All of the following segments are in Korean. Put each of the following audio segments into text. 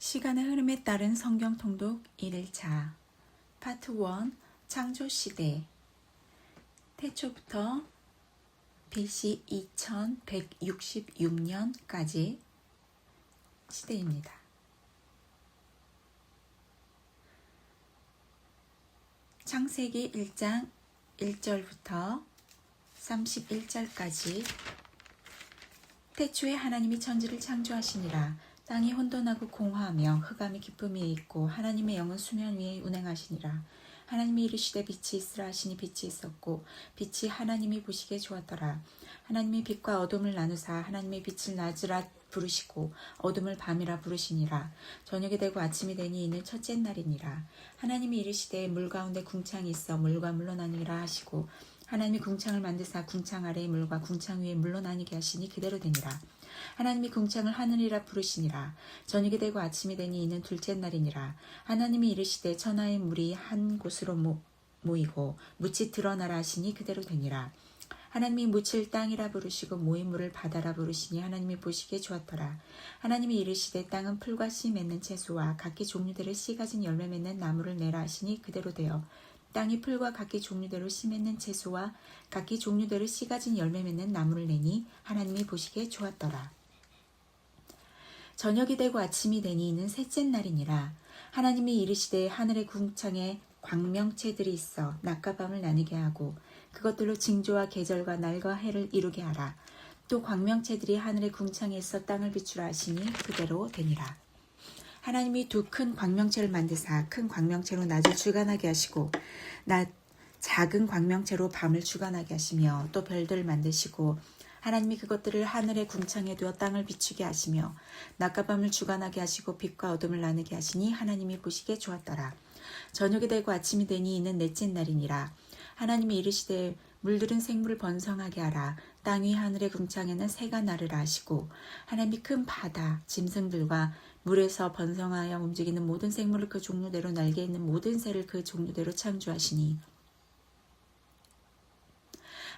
시간의 흐름에 따른 성경 통독 1일차 파트 1 창조시대 태초부터 BC 2166년까지 시대입니다. 창세기 1장 1절부터 31절까지 태초에 하나님이 천지를 창조하시니라. 땅이 혼돈하고 공허하며 흑암이 기쁨이 있고 하나님의 영은 수면 위에 운행하시니라. 하나님이 이르시되 빛이 있으라 하시니 빛이 있었고 빛이 하나님이 보시기에 좋았더라. 하나님이 빛과 어둠을 나누사 하나님의 빛을 낮으라 부르시고 어둠을 밤이라 부르시니라. 저녁이 되고 아침이 되니 이는 첫째 날이니라. 하나님이 이르시되 물 가운데 궁창이 있어 물과 물로 나뉘라 하시고 하나님이 궁창을 만드사 궁창 아래의 물과 궁창 위에 물로 나뉘게 하시니 그대로 되니라. 하나님이 궁창을 하늘이라 부르시니라. 저녁이 되고 아침이 되니 이는 둘째 날이니라. 하나님이 이르시되 천하의 물이 한 곳으로 모이고 묻이 드러나라 하시니 그대로 되니라. 하나님이 묻을 땅이라 부르시고 모인 물을 바다라 부르시니 하나님이 보시기에 좋았더라. 하나님이 이르시되 땅은 풀과 씨 맺는 채소와 각기 종류대로 씨 가진 열매 맺는 나무를 내라 하시니 그대로 되어 땅이 풀과 각기 종류대로 씨 맺는 채소와 각기 종류대로 씨 가진 열매 맺는 나무를 내니 하나님이 보시기에 좋았더라. 저녁이 되고 아침이 되니 이는 셋째 날이니라. 하나님이 이르시되 하늘의 궁창에 광명체들이 있어 낮과 밤을 나뉘게 하고 그것들로 징조와 계절과 날과 해를 이루게 하라. 또 광명체들이 하늘의 궁창에서 땅을 비추라 하시니 그대로 되니라. 하나님이 두 큰 광명체를 만드사 큰 광명체로 낮을 주관하게 하시고 작은 광명체로 밤을 주관하게 하시며 또 별들을 만드시고 하나님이 그것들을 하늘의 궁창에 두어 땅을 비추게 하시며 낮과 밤을 주관하게 하시고 빛과 어둠을 나누게 하시니 하나님이 보시기에 좋았더라. 저녁이 되고 아침이 되니 이는 넷째 날이니라. 하나님이 이르시되 물들은 생물을 번성하게 하라. 땅 위 하늘의 궁창에는 새가 나르라 하시고 하나님이 큰 바다 짐승들과 물에서 번성하여 움직이는 모든 생물을 그 종류대로 날개 있는 모든 새를 그 종류대로 창조하시니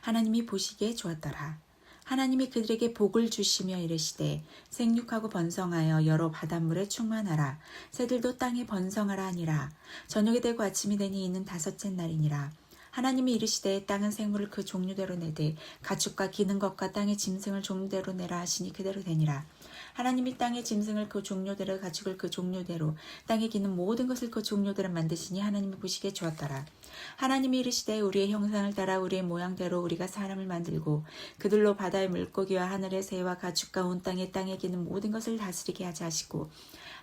하나님이 보시기에 좋았더라. 하나님이 그들에게 복을 주시며 이르시되 생육하고 번성하여 여러 바닷물에 충만하라. 새들도 땅에 번성하라 하니라. 저녁이 되고 아침이 되니 이는 다섯째 날이니라. 하나님이 이르시되 땅은 생물을 그 종류대로 내되 가축과 기는 것과 땅의 짐승을 종류대로 내라 하시니 그대로 되니라. 하나님이 땅의 짐승을 그 종류대로 가축을 그 종류대로 땅에 기는 모든 것을 그 종류대로 만드시니 하나님이 보시기에 좋았더라. 하나님이 이르시되 우리의 형상을 따라 우리의 모양대로 우리가 사람을 만들고 그들로 바다의 물고기와 하늘의 새와 가축과 온 땅에 기는 모든 것을 다스리게 하자 하시고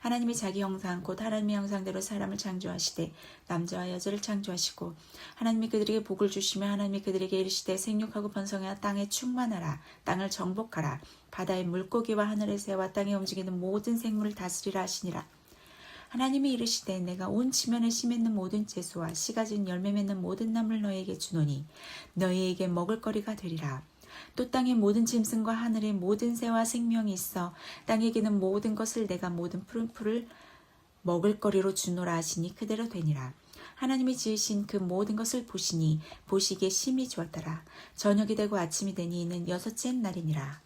하나님이 자기 형상 곧 하나님의 형상대로 사람을 창조하시되 남자와 여자를 창조하시고 하나님이 그들에게 복을 주시며 하나님이 그들에게 이르시되 생육하고 번성하여 땅에 충만하라. 땅을 정복하라. 바다의 물고기와 하늘의 새와 땅에 움직이는 모든 생물을 다스리라 하시니라. 하나님이 이르시되 내가 온 지면에 씨 맺는 모든 채소와 씨 가진 열매 맺는 모든 나무를 너희에게 주노니 너희에게 먹을거리가 되리라. 또 땅의 모든 짐승과 하늘의 모든 새와 생명이 있어 땅에 기는 모든 것을 내가 모든 푸른 풀을 먹을거리로 주노라 하시니 그대로 되니라. 하나님이 지으신 그 모든 것을 보시니 보시기에 심히 좋았더라. 저녁이 되고 아침이 되니 이는 여섯째 날이니라.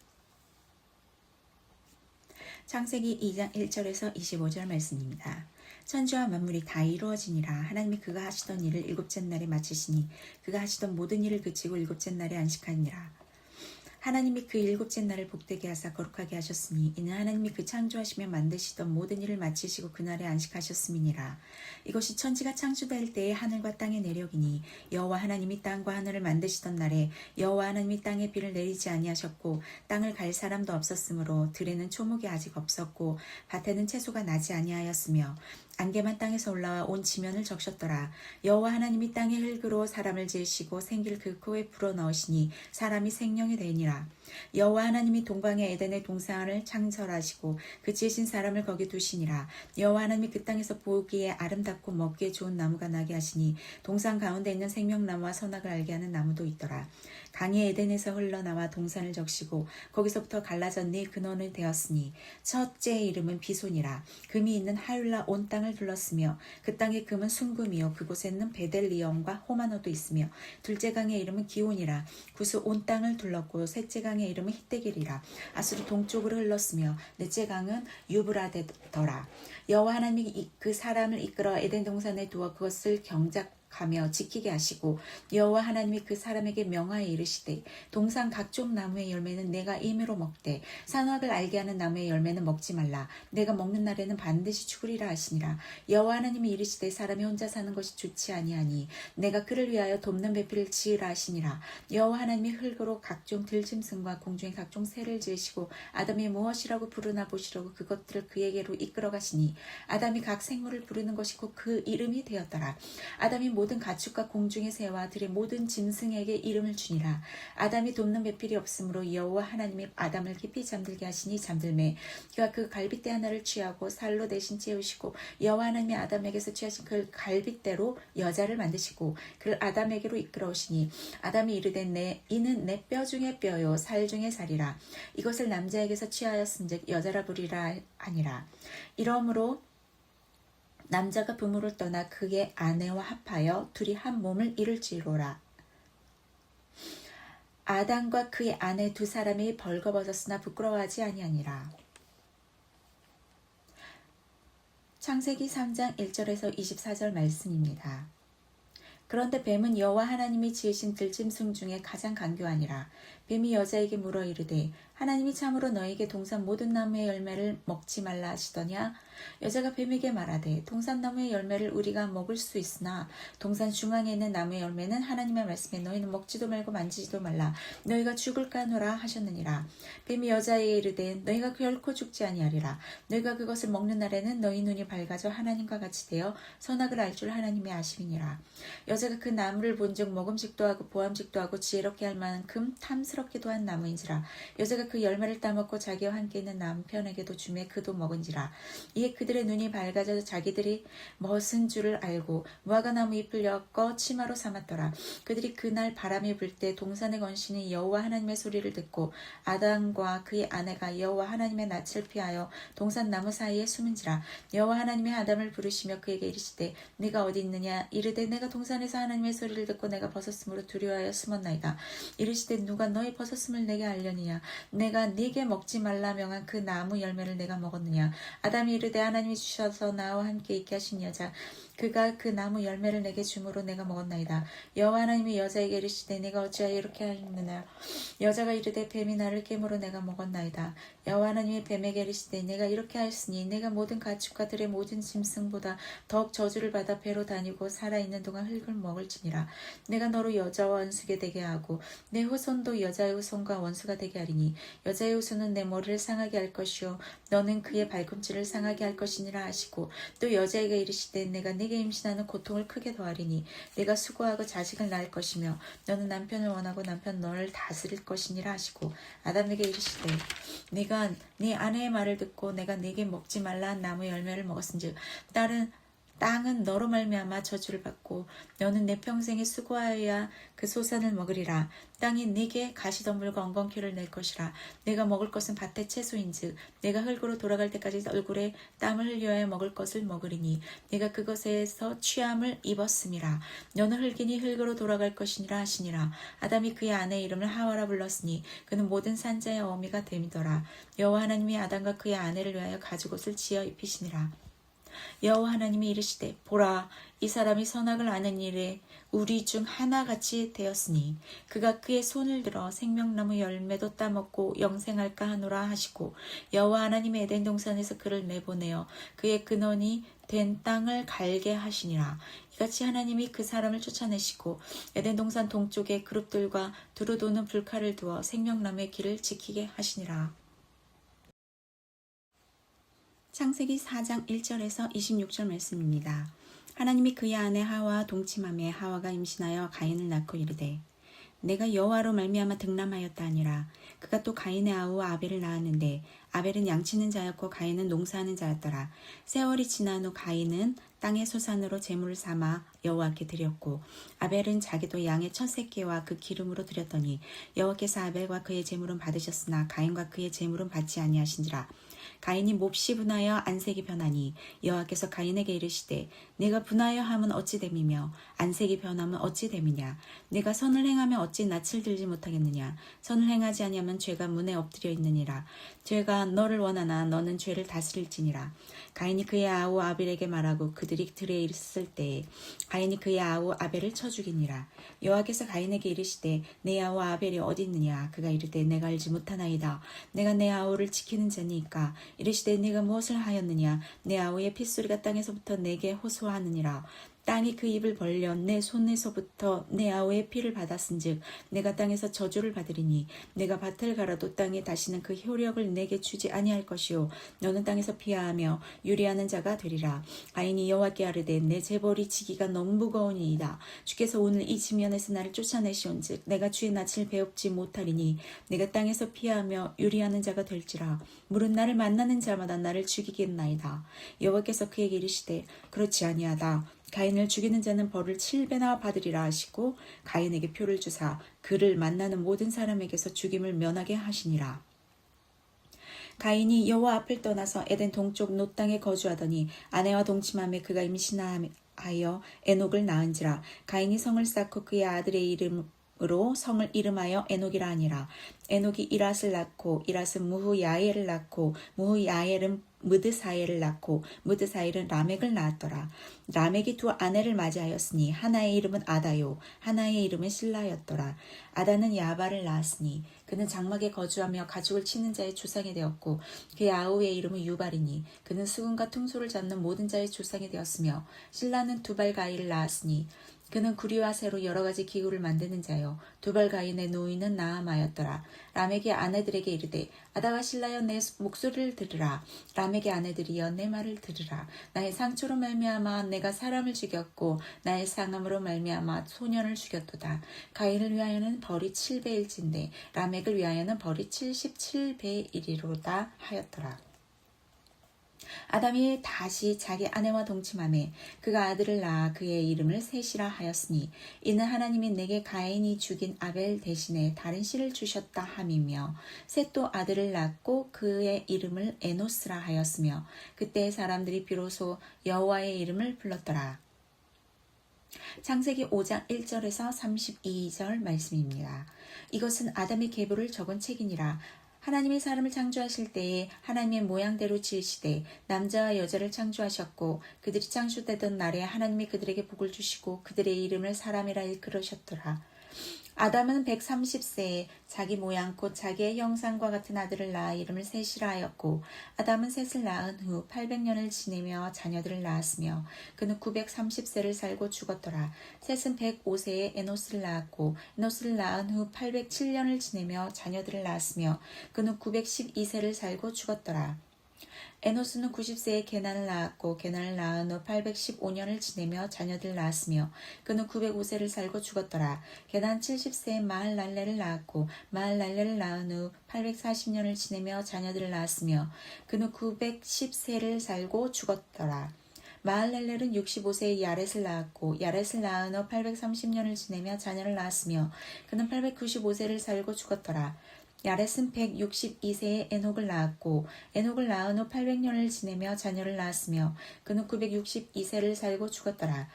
창세기 2장 1절에서 25절 말씀입니다. 천지와 만물이 다 이루어지니라. 하나님이 그가 하시던 일을 일곱째 날에 마치시니 그가 하시던 모든 일을 그치고 일곱째 날에 안식하니라. 하나님이 그 일곱째 날을 복되게 하사 거룩하게 하셨으니 이는 하나님이 그 창조하시며 만드시던 모든 일을 마치시고 그날에 안식하셨음이니라. 이것이 천지가 창조될 때의 하늘과 땅의 내력이니 여호와 하나님이 땅과 하늘을 만드시던 날에 여호와 하나님이 땅에 비를 내리지 아니하셨고 땅을 갈 사람도 없었으므로 들에는 초목이 아직 없었고 밭에는 채소가 나지 아니하였으며 안개만 땅에서 올라와 온 지면을 적셨더라. 여호와 하나님이 땅의 흙으로 사람을 지으시고 생기를 그 코에 불어넣으시니 사람이 생명이 되니라. 여호와 하나님이 동방의 에덴의 동산을 창설하시고 그 지으신 사람을 거기 두시니라. 여호와 하나님이 그 땅에서 보기에 아름답고 먹기에 좋은 나무가 나게 하시니 동산 가운데 있는 생명나무와 선악을 알게 하는 나무도 있더라. 강이 에덴에서 흘러나와 동산을 적시고 거기서부터 갈라져 네 근원이 되었으니 첫째의 이름은 비손이라. 금이 있는 하율라 온 땅을 둘렀으며 그 땅의 금은 순금이요 그곳에는 베델리엄과 호마노도 있으며 둘째 강의 이름은 기온이라. 구스 온 땅을 둘렀고 셋째 강 땅의 이름은 히데길이라. 아수르 동쪽으로 흘렀으며 넷째 강은 유브라데더라. 여호와 하나님이 그 사람을 이끌어 에덴 동산에 두어 그것을 경작하며 지키게 하시고 여호와 하나님이 그 사람에게 명하여 이르시되 동산 각종 나무의 열매는 내가 임의로 먹되 선악을 알게 하는 나무의 열매는 먹지 말라. 내가 먹는 날에는 반드시 죽으리라 하시니라. 여호와 하나님이 이르시되 사람이 혼자 사는 것이 좋지 아니하니 내가 그를 위하여 돕는 배필을 지으라 하시니라. 여호와 하나님이 흙으로 각종 들짐승과 공중의 각종 새를 지으시고 아담이 무엇이라고 부르나 보시려고 그것들을 그에게로 이끌어 가시니 아담이 각 생물을 부르는 것이고 그 이름이 되었더라. 아담이 모든 가축과 공중의 새와 들의 모든 짐승에게 이름을 주니라. 아담이 돕는 배필이 없으므로 여호와 하나님이 아담을 깊이 잠들게 하시니 잠들매 그가 그 갈빗대 하나를 취하고 살로 대신 채우시고 여호와 하나님이 아담에게서 취하신 그 갈빗대로 여자를 만드시고 그를 아담에게로 이끌어오시니 아담이 이르되 이는 내 뼈 중에 뼈요 살 중에 살이라. 이것을 남자에게서 취하였은즉 여자라 부리라 하니라. 이러므로 남자가 부모를 떠나 그의 아내와 합하여 둘이 한 몸을 이룰지로라. 아담과 그의 아내 두 사람이 벌거벗었으나 부끄러워하지 아니하니라. 창세기 3장 1절에서 24절 말씀입니다. 그런데 뱀은 여호와 하나님이 지으신 들짐승 중에 가장 간교하니라. 뱀이 여자에게 물어 이르되 하나님이 참으로 너에게 동산 모든 나무의 열매를 먹지 말라 하시더냐? 여자가 뱀에게 말하되 동산 나무의 열매를 우리가 먹을 수 있으나 동산 중앙에 있는 나무의 열매는 하나님의 말씀에 너희는 먹지도 말고 만지지도 말라. 너희가 죽을까 하노라 하셨느니라. 뱀이 여자에게 이르되 너희가 결코 죽지 아니하리라. 너희가 그것을 먹는 날에는 너희 눈이 밝아져 하나님과 같이 되어 선악을 알 줄 하나님이 아심이니라. 여자가 그 나무를 본즉 먹음직도 하고 보암직도 하고 지혜롭게 할 만큼 탐스럽기도 한 나무인지라. 여자가 그 열매를 따먹고 자기와 함께 있는 남편에게도 주매 그도 먹은지라. 이에 그들의 눈이 밝아져 자기들이 멋은 줄을 알고 무화과나무 잎을 엮어 치마로 삼았더라. 그들이 그날 바람이 불 때 동산의 건신이 여호와 하나님의 소리를 듣고 아담과 그의 아내가 여호와 하나님의 낯을 피하여 동산 나무 사이에 숨은지라. 여호와 하나님이 아담을 부르시며 그에게 이르시되 네가 어디 있느냐? 이르되 내가 동산에서 하나님의 소리를 듣고 내가 벗었으므로 두려워하여 숨었나이다. 이르시되 누가 너희 벗었음을 내게 알려니냐? 내가 네게 먹지 말라 명한 그 나무 열매를 내가 먹었느냐? 아담이 이르되 하나님이 주셔서 나와 함께 있게 하신 여자 그가 그 나무 열매를 내게 주므로 내가 먹었나이다. 여호와 하나님이 여자에게 이르시되 내가 어찌하여 이렇게 하였느냐? 여자가 이르되 뱀이 나를 깨물어 내가 먹었나이다. 여호와 하나님이 뱀에게 이르시되 내가 이렇게 하였으니 내가 모든 가축과 들의 모든 짐승보다 더욱 저주를 받아 배로 다니고 살아있는 동안 흙을 먹을지니라. 내가 너로 여자와 원수게 되게 하고 내 후손도 여자의 후손과 원수가 되게 하리니 여자의 후손은 내 머리를 상하게 할 것이요 너는 그의 발꿈치를 상하게 할 것이니라 하시고 또 여자에게 이르시되 내가 네게 임신하는 고통을 크게 더하리니 내가 수고하고 자식을 낳을 것이며 너는 남편을 원하고 남편 너를 다스릴 것이니라 하시고 아담에게 이르시되 네가 네 아내의 말을 듣고 내가 네게 먹지 말라 한 나무의 열매를 먹었은즉 땅은 너로 말미암아 저주를 받고 너는 내 평생에 수고하여야 그 소산을 먹으리라. 땅이 네게 가시덤불과 엉겅퀴를 낼 것이라. 내가 먹을 것은 밭의 채소인즉 내가 흙으로 돌아갈 때까지 얼굴에 땀을 흘려야 먹을 것을 먹으리니 내가 그것에서 취함을 입었음이라. 너는 흙이니 흙으로 돌아갈 것이니라 하시니라. 아담이 그의 아내의 이름을 하와라 불렀으니 그는 모든 산자의 어미가 됨이더라. 여호와 하나님이 아담과 그의 아내를 위하여 가죽옷을 지어 입히시니라. 여호와 하나님이 이르시되 보라 이 사람이 선악을 아는 일에 우리 중 하나같이 되었으니 그가 그의 손을 들어 생명나무 열매도 따먹고 영생할까 하노라 하시고 여호와 하나님이 에덴 동산에서 그를 내보내어 그의 근원이 된 땅을 갈게 하시니라. 이같이 하나님이 그 사람을 쫓아내시고 에덴 동산 동쪽에 그룹들과 두루 도는 불칼을 두어 생명나무의 길을 지키게 하시니라. 창세기 4장 1절에서 26절 말씀입니다. 하나님이 그의 아내 하와와 동침하매 하와가 임신하여 가인을 낳고 이르되 내가 여호와로 말미암아 득남하였다 하니라. 그가 또 가인의 아우 아벨을 낳았는데 아벨은 양치는 자였고 가인은 농사하는 자였더라. 세월이 지난 후 가인은 땅의 소산으로 제물을 삼아 여호와께 드렸고 아벨은 자기도 양의 첫 새끼와 그 기름으로 드렸더니 여호와께서 아벨과 그의 제물은 받으셨으나 가인과 그의 제물은 받지 아니하신지라. 가인이 몹시 분하여 안색이 변하니 여호와께서 가인에게 이르시되 내가 분하여 함은 어찌 됨이며 안색이 변함은 어찌 됨이냐. 내가 선을 행하면 어찌 낯을 들지 못하겠느냐. 선을 행하지 아니하면 죄가 문에 엎드려 있느니라. 죄가 너를 원하나 너는 죄를 다스릴지니라. 가인이 그의 아우 아벨에게 말하고 그들이 들에 있을 때에 가인이 그의 아우 아벨을 쳐 죽이니라. 여호와께서 가인에게 이르시되 내 아우 아벨이 어디 있느냐. 그가 이르되 내가 알지 못하나이다. 내가 내 아우를 지키는 자니까. 이르시되 네가 무엇을 하였느냐. 내 아우의 핏소리가 땅에서부터 내게 호소하느니라. 땅이 그 입을 벌려 내 손에서부터 내 아우의 피를 받았은즉 내가 땅에서 저주를 받으리니 내가 밭을 갈아도 땅에 다시는 그 효력을 내게 주지 아니할 것이요 너는 땅에서 피하며 유리하는 자가 되리라. 가인이 여호와께 아뢰되 내 재벌이 지기가 너무 무거우니이다. 주께서 오늘 이 지면에서 나를 쫓아내시온즉 내가 주의 낯을 배웁지 못하리니 내가 땅에서 피하며 유리하는 자가 될지라. 물은 나를 만나는 자마다 나를 죽이겠나이다. 여호와께서 그에게 이르시되 그렇지 아니하다. 가인을 죽이는 자는 벌을 7배나 받으리라 하시고 가인에게 표를 주사 그를 만나는 모든 사람에게서 죽임을 면하게 하시니라. 가인이 여호와 앞을 떠나서 에덴 동쪽 놋 땅에 거주하더니 아내와 동침함에 그가 임신하여 에녹을 낳은지라. 가인이 성을 쌓고 그의 아들의 이름으로 성을 이름하여 에녹이라 하니라. 에녹이 이랏을 낳고 이랏은 무후야엘을 낳고 무후야엘은 무드사엘을 낳고 무드사엘은 라멕을 낳았더라. 라멕이 두 아내를 맞이하였으니 하나의 이름은 아다요 하나의 이름은 실라였더라. 아다는 야발을 낳았으니 그는 장막에 거주하며 가죽을 치는 자의 조상이 되었고 그의 아우의 이름은 유발이니 그는 수금과 퉁소를 잡는 모든 자의 조상이 되었으며 실라는 두발가이를 낳았으니 그는 구리와 새로 여러 가지 기구를 만드는 자요 두발가인의 노인은 나아마였더라. 라멕의 아내들에게 이르되 아다와 실라여 내 목소리를 들으라. 라멕의 아내들이여 내 말을 들으라. 나의 상처로 말미암아 내가 사람을 죽였고 나의 상함으로 말미암아 소년을 죽였도다. 가인을 위하여는 벌이 7배일진데 라멕을 위하여는 벌이 77배이리로다 하였더라. 아담이 다시 자기 아내와 동침하매 그가 아들을 낳아 그의 이름을 셋이라 하였으니 이는 하나님이 내게 가인이 죽인 아벨 대신에 다른 씨를 주셨다 함이며 셋도 아들을 낳고 그의 이름을 에노스라 하였으며 그때 사람들이 비로소 여호와의 이름을 불렀더라. 창세기 5장 1절에서 32절 말씀입니다. 이것은 아담의 계보를 적은 책이니라. 하나님이 사람을 창조하실 때에 하나님의 모양대로 지으시되 남자와 여자를 창조하셨고 그들이 창조되던 날에 하나님이 그들에게 복을 주시고 그들의 이름을 사람이라 일컬으셨더라. 아담은 130세에 자기 모양 곧 자기의 형상과 같은 아들을 낳아 이름을 셋이라 하였고 아담은 셋을 낳은 후 800년을 지내며 자녀들을 낳았으며 그는 930세를 살고 죽었더라. 셋은 105세에 에노스를 낳았고 에노스를 낳은 후 807년을 지내며 자녀들을 낳았으며 그는 912세를 살고 죽었더라. 에노스는 90세에 게난을 낳았고 게난을 낳은 후 815년을 지내며 자녀들을 낳았으며 그는 905세를 살고 죽었더라. 게난 70세에 마할랄레를 낳았고 마할랄레를 낳은 후 840년을 지내며 자녀들을 낳았으며 그는 910세를 살고 죽었더라. 마할랄렐은 65세에 야렛을 낳았고 야렛을 낳은 후 830년을 지내며 자녀를 낳았으며 그는 895세를 살고 죽었더라. 야렛은 162세에 에녹을 낳았고 에녹을 낳은 후 800년을 지내며 자녀를 낳았으며 그는 962세를 살고 죽었더라.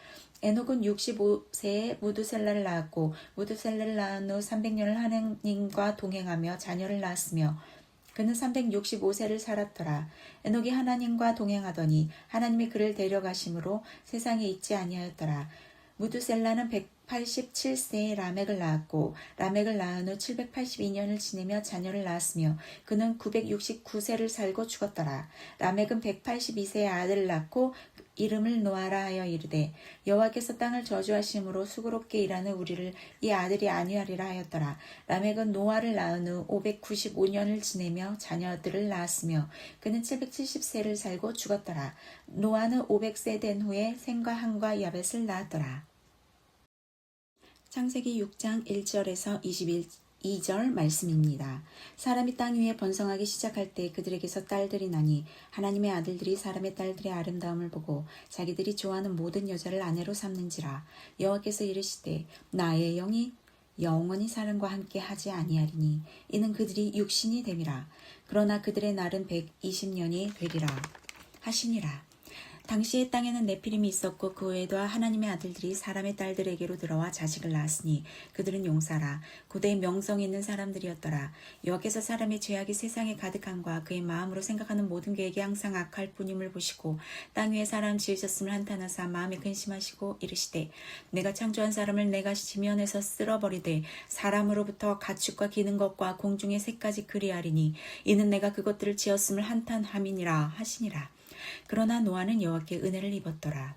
에녹은 65세에 무두셀라를 낳았고 무두셀라를 낳은 후 300년을 하나님과 동행하며 자녀를 낳았으며 그는 365세를 살았더라. 에녹이 하나님과 동행하더니 하나님이 그를 데려가심으로 세상에 있지 아니하였더라. 무두셀라는 187세에 라멕을 낳았고 라멕을 낳은 후 782년을 지내며 자녀를 낳았으며 그는 969세를 살고 죽었더라. 라멕은 182세에 아들을 낳고 이름을 노아라 하여 이르되 여호와께서 땅을 저주하심으로 수고롭게 일하는 우리를 이 아들이 안위하리라 하였더라. 라멕은 노아를 낳은 후 595년을 지내며 자녀들을 낳았으며 그는 770세를 살고 죽었더라. 노아는 500세 된 후에 셈과 함과 야벳을 낳았더라. 창세기 6장 1절에서 22절 말씀입니다. 사람이 땅 위에 번성하기 시작할 때 그들에게서 딸들이 나니 하나님의 아들들이 사람의 딸들의 아름다움을 보고 자기들이 좋아하는 모든 여자를 아내로 삼는지라. 여호와께서 이르시되 나의 영이 영원히 사람과 함께 하지 아니하리니 이는 그들이 육신이 됨이라. 그러나 그들의 날은 120년이 되리라 하시니라. 당시의 땅에는 네피림이 있었고 그 외에도 하나님의 아들들이 사람의 딸들에게로 들어와 자식을 낳았으니 그들은 용사라 고대에 명성 있는 사람들이었더라. 여호와께서 사람의 죄악이 세상에 가득함과 그의 마음으로 생각하는 모든 계획이 항상 악할 뿐임을 보시고 땅 위에 사람 지으셨음을 한탄하사 마음에 근심하시고 이르시되 내가 창조한 사람을 내가 지면에서 쓸어버리되 사람으로부터 가축과 기는 것과 공중의 새까지 그리하리니 이는 내가 그것들을 지었음을 한탄함이니라 하시니라. 그러나 노아는 여호와께 은혜를 입었더라.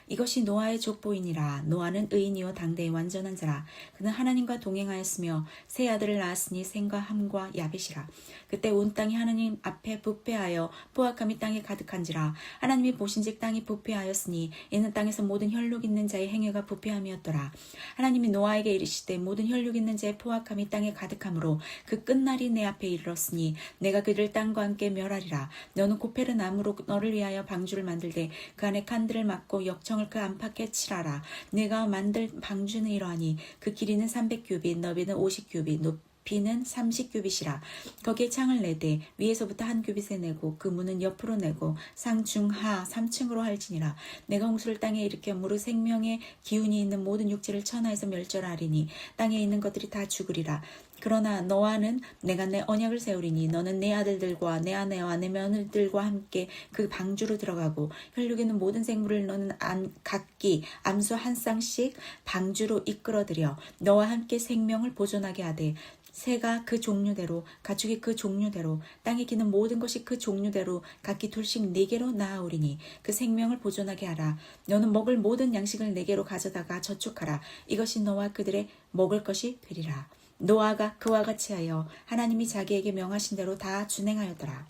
이것이 노아의 족보이니라. 노아는 의인이요 당대의 완전한 자라. 그는 하나님과 동행하였으며 세 아들을 낳았으니 셈과 함과 야벳이라. 그때 온 땅이 하나님 앞에 부패하여 포악함이 땅에 가득한지라. 하나님이 보신즉 땅이 부패하였으니 이는 땅에서 모든 혈육 있는 자의 행위가 부패함이었더라. 하나님이 노아에게 이르시되 모든 혈육 있는 자의 포악함이 땅에 가득하므로 그 끝날이 내 앞에 이르렀으니 내가 그를 땅과 함께 멸하리라. 너는 고페르 나무로 너를 위하여 방주를 만들되 그 안에 칸들을 막고 역청을 그 안팎에 칠하라. 내가 만들 방주는 이러하니 그 길이는 300규빗 너비는 50규빗 높이는 30규빗이라. 거기에 창을 내되 위에서부터 한 규빗에 내고 그 문은 옆으로 내고 상중하 3층으로 할지니라. 내가 홍수를 땅에 일으켜 무릇 생명의 기운이 있는 모든 육체를 천하에서 멸절하리니 땅에 있는 것들이 다 죽으리라. 그러나 너와는 내가 내 언약을 세우리니 너는 내 아들들과 내 아내와 내 며느리들과 함께 그 방주로 들어가고 혈육 있는 모든 생물을 너는 각기 암수 한 쌍씩 방주로 이끌어들여 너와 함께 생명을 보존하게 하되 새가 그 종류대로 가축이 그 종류대로 땅에 기는 모든 것이 그 종류대로 각기 둘씩 네개로 낳아오리니 그 생명을 보존하게 하라. 너는 먹을 모든 양식을 네개로 가져다가 저축하라. 이것이 너와 그들의 먹을 것이 되리라. 노아가 그와 같이 하여 하나님이 자기에게 명하신 대로 다 준행하였더라.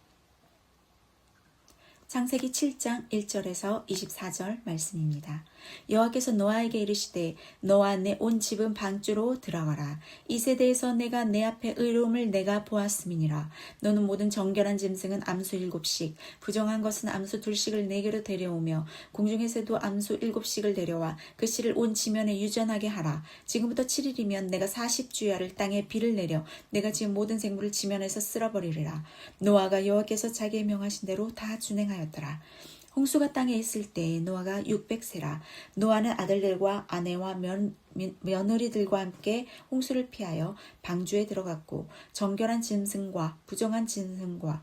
창세기 7장 1절에서 24절 말씀입니다. 여호와께서 노아에게 이르시되 너와 내 온 집은 방주로 들어가라. 이 세대에서 내가 내 앞에 의로움을 내가 보았음이니라. 너는 모든 정결한 짐승은 암수 7씩 부정한 것은 암수 2씩을 네개로 데려오며 공중의 새도 암수 7씩을 데려와 그 씨를 온 지면에 유전하게 하라. 지금부터 7일이면 내가 40주야를 땅에 비를 내려 내가 지은 모든 생물을 지면에서 쓸어버리리라. 노아가 여호와께서 자기의 명하신 대로 다 준행하였더라. 홍수가 땅에 있을 때 노아가 600세라. 노아는 아들들과 아내와 며느리들과 함께 홍수를 피하여 방주에 들어갔고 정결한 짐승과 부정한 짐승과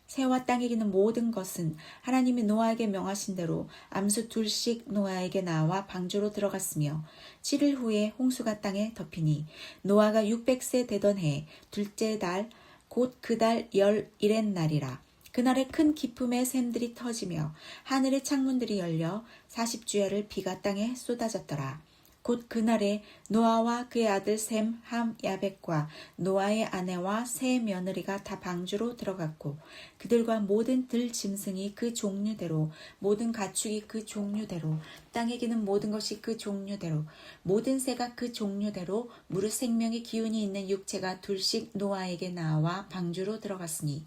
새와 땅에 기는 모든 것은 하나님이 노아에게 명하신 대로 암수 2씩 노아에게 나와 방주로 들어갔으며 7일 후에 홍수가 땅에 덮이니 노아가 600세 되던 해 둘째 달 곧 그 달 11의 날이라. 그날에 큰 기품의 샘들이 터지며 하늘의 창문들이 열려 40주야를 비가 땅에 쏟아졌더라. 곧 그날에 노아와 그의 아들 셈, 함, 야벳과 노아의 아내와 세 며느리가 다 방주로 들어갔고 그들과 모든 들 짐승이 그 종류대로 모든 가축이 그 종류대로 땅에 기는 모든 것이 그 종류대로 모든 새가 그 종류대로 무릇 생명의 기운이 있는 육체가 둘씩 노아에게 나와 방주로 들어갔으니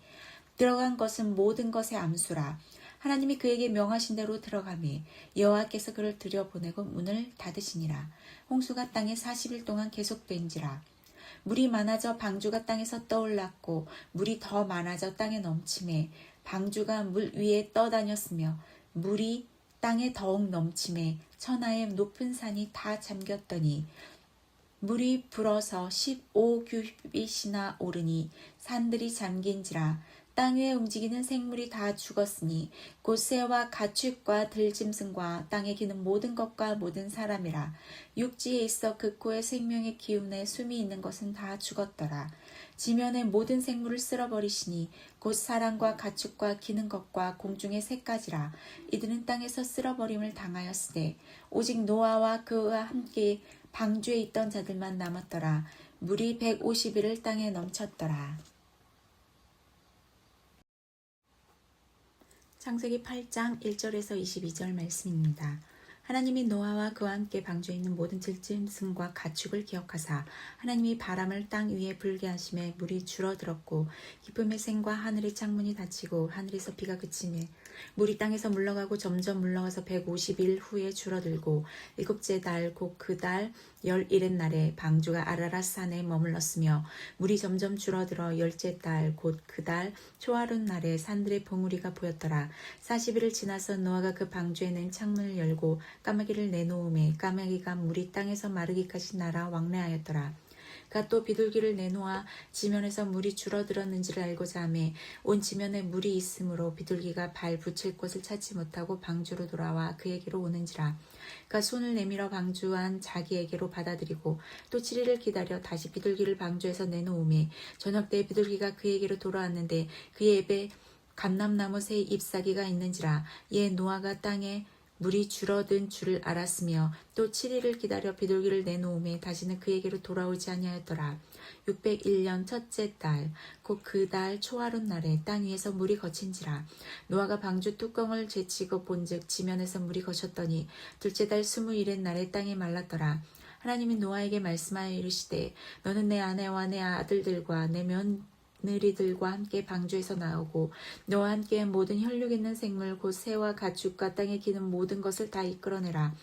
들어간 것은 모든 것의 암수라. 하나님이 그에게 명하신 대로 들어가매 여호와께서 그를 들여보내고 문을 닫으시니라. 홍수가 땅에 40일 동안 계속된지라. 물이 많아져 방주가 땅에서 떠올랐고 물이 더 많아져 땅에 넘침에 방주가 물 위에 떠다녔으며 물이 땅에 더욱 넘침에 천하의 높은 산이 다 잠겼더니 물이 불어서 15규빗이나 오르니 산들이 잠긴지라. 땅 위에 움직이는 생물이 다 죽었으니 곧 새와 가축과 들짐승과 땅에 기는 모든 것과 모든 사람이라. 육지에 있어 그 코에 생명의 기운에 숨이 있는 것은 다 죽었더라. 지면의 모든 생물을 쓸어버리시니 곧 사람과 가축과 기는 것과 공중의 새까지라. 이들은 땅에서 쓸어버림을 당하였으되 오직 노아와 그와 함께 방주에 있던 자들만 남았더라. 물이 150일을 땅에 넘쳤더라. 창세기 8장 1절에서 22절 말씀입니다. 하나님이 노아와 그와 함께 방주에 있는 모든 들짐승과 가축을 기억하사 하나님이 바람을 땅 위에 불게 하심에 물이 줄어들었고 기쁨의 샘과 하늘의 창문이 닫히고 하늘에서 비가 그치매 물이 땅에서 물러가고 점점 물러가서 150일 후에 줄어들고 일곱째 달 곧 그 달 11의 날에 방주가 아라랏 산에 머물렀으며 물이 점점 줄어들어 열째 달 곧 그 달 초하룻 날에 산들의 봉우리가 보였더라. 40일을 지나서 노아가 그 방주에 낸 창문을 열고 까마귀를 내놓음에 까마귀가 물이 땅에서 마르기까지 날아 왕래하였더라. 그가 또 비둘기를 내놓아 지면에서 물이 줄어들었는지를 알고자 하매 온 지면에 물이 있으므로 비둘기가 발 붙일 곳을 찾지 못하고 방주로 돌아와 그에게로 오는지라. 그가 손을 내밀어 방주 안 자기에게로 받아들이고 또 7일을 기다려 다시 비둘기를 방주에서 내놓음에 저녁 때 비둘기가 그에게로 돌아왔는데 그의 입에 감람나무 새 잎사귀가 있는지라. 이에 노아가 땅에 물이 줄어든 줄을 알았으며 또 7일을 기다려 비둘기를 내놓음에 다시는 그에게로 돌아오지 아니하였더라. 601년 첫째 달 곧 그 달 초하룻 날에 땅 위에서 물이 거친지라. 노아가 방주 뚜껑을 제치고 본즉 지면에서 물이 거쳤더니 둘째 달 20일의 날에 땅이 말랐더라. 하나님이 노아에게 말씀하여 이르시되 너는 내 아내와 내 아들들과 내 며느리들과 함께 방주에서 나오고 너와 함께 모든 혈육 있는 생물 곧 새와 가축과 땅에 기는 모든 것을 다 이끌어내라.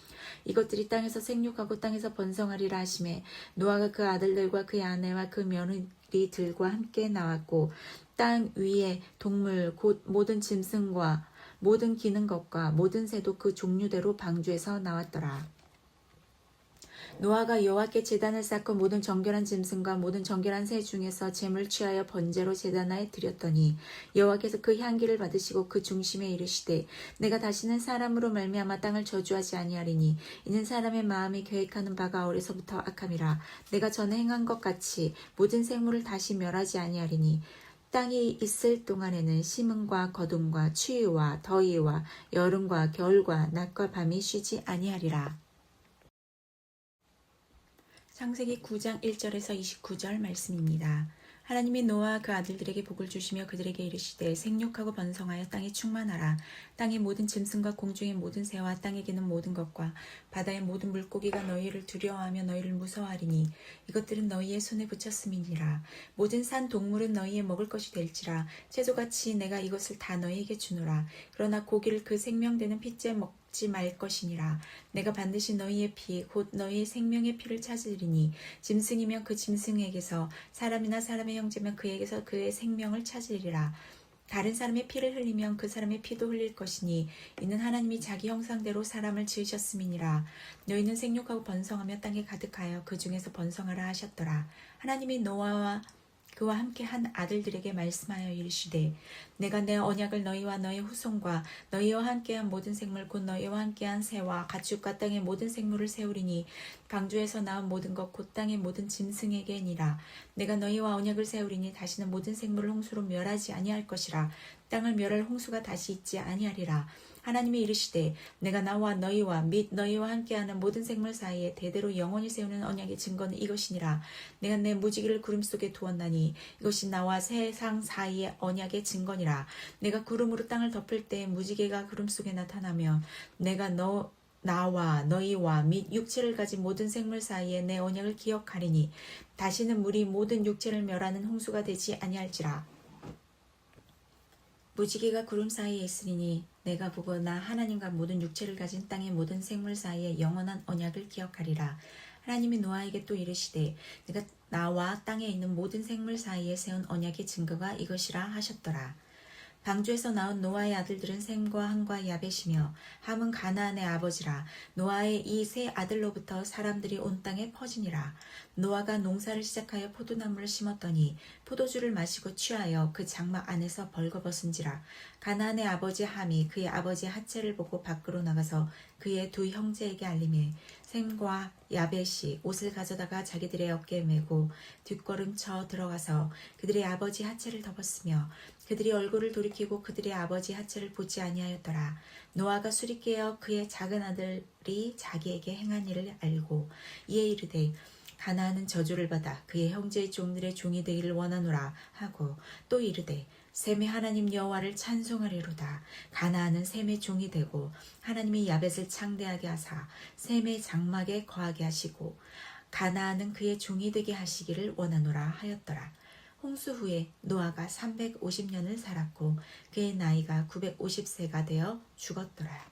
이것들이 땅에서 생육하고 땅에서 번성하리라 하시매 노아가 그 아들들과 그의 아내와 그 며느리들과 함께 나왔고 땅 위의 동물 곧 모든 짐승과 모든 기는 것과 모든 새도 그 종류대로 방주에서 나왔더라. 노아가 여호와께 제단을 쌓고 모든 정결한 짐승과 모든 정결한 새 중에서 제물 취하여 번제로 제단에 드렸더니 여호와께서 그 향기를 받으시고 그 중심에 이르시되 내가 다시는 사람으로 말미암아 땅을 저주하지 아니하리니 이는 사람의 마음이 계획하는 바가 어려서부터 악함이라. 내가 전에 행한 것 같이 모든 생물을 다시 멸하지 아니하리니 땅이 있을 동안에는 심음과 거둠과 추위와 더위와 여름과 겨울과 낮과 밤이 쉬지 아니하리라. 창세기 9장 1절에서 29절 말씀입니다. 하나님이 노아와 그 아들들에게 복을 주시며 그들에게 이르시되 생육하고 번성하여 땅에 충만하라. 땅의 모든 짐승과 공중의 모든 새와 땅에 기는 모든 것과 바다의 모든 물고기가 너희를 두려워하며 너희를 무서워하리니 이것들은 너희의 손에 붙였음이니라. 모든 산 동물은 너희의 먹을 것이 될지라. 채소같이 내가 이것을 다 너희에게 주노라. 그러나 고기를 그 생명되는 피째 먹지 말 것이니라. 내가 반드시 너희의 피 곧 너희의 생명의 피를 찾으리니 짐승이면 그 짐승에게서 사람이나 사람의 형제면 그에게서 그의 생명을 찾으리라. 다른 사람의 피를 흘리면 그 사람의 피도 흘릴 것이니 이는 하나님이 자기 형상대로 사람을 지으셨음이니라. 너희는 생육하고 번성하며 땅에 가득하여 그 중에서 번성하라 하셨더라. 하나님이 노아와 그와 함께 한 아들들에게 말씀하여 이르시되 내가 내 언약을 너희와 너희 후손과 너희와 함께한 모든 생물 곧 너희와 함께한 새와 가축과 땅의 모든 생물을 세우리니 방주에서 나온 모든 것 곧 땅의 모든 짐승에게니라. 내가 너희와 언약을 세우리니 다시는 모든 생물을 홍수로 멸하지 아니할 것이라. 땅을 멸할 홍수가 다시 있지 아니하리라. 하나님이 이르시되 내가 나와 너희와 및 너희와 함께하는 모든 생물 사이에 대대로 영원히 세우는 언약의 증거는 이것이니라. 내가 내 무지개를 구름 속에 두었나니 이것이 나와 세상 사이의 언약의 증거니라. 내가 구름으로 땅을 덮을 때 무지개가 구름 속에 나타나며 내가 나와 너희와 및 육체를 가진 모든 생물 사이에 내 언약을 기억하리니 다시는 물이 모든 육체를 멸하는 홍수가 되지 아니할지라. 무지개가 구름 사이에 있으리니 내가 보고 나 하나님과 모든 육체를 가진 땅의 모든 생물 사이에 영원한 언약을 기억하리라. 하나님이 노아에게 또 이르시되 내가 나와 땅에 있는 모든 생물 사이에 세운 언약의 증거가 이것이라 하셨더라. 방주에서 나온 노아의 아들들은 셈과 함과 야벳이며 함은 가나안의 아버지라. 노아의 이 세 아들로부터 사람들이 온 땅에 퍼지니라. 노아가 농사를 시작하여 포도나무를 심었더니 포도주를 마시고 취하여 그 장막 안에서 벌거벗은지라. 가나안의 아버지 함이 그의 아버지의 하체를 보고 밖으로 나가서 그의 두 형제에게 알리매 셈과 야벳이 옷을 가져다가 자기들의 어깨에 메고 뒷걸음쳐 들어가서 그들의 아버지 하체를 덮었으며 그들이 얼굴을 돌이키고 그들의 아버지 하체를 보지 아니하였더라. 노아가 술이 깨어 그의 작은 아들이 자기에게 행한 일을 알고 이에 이르되 가나안은 저주를 받아 그의 형제의 종들의 종이 되기를 원하노라 하고 또 이르되 셈의 하나님 여호와를 찬송하리로다. 가나안은 셈의 종이 되고 하나님이 야벳을 창대하게 하사 셈의 장막에 거하게 하시고 가나안은 그의 종이 되게 하시기를 원하노라 하였더라. 홍수 후에 노아가 350년을 살았고 그의 나이가 950세가 되어 죽었더라.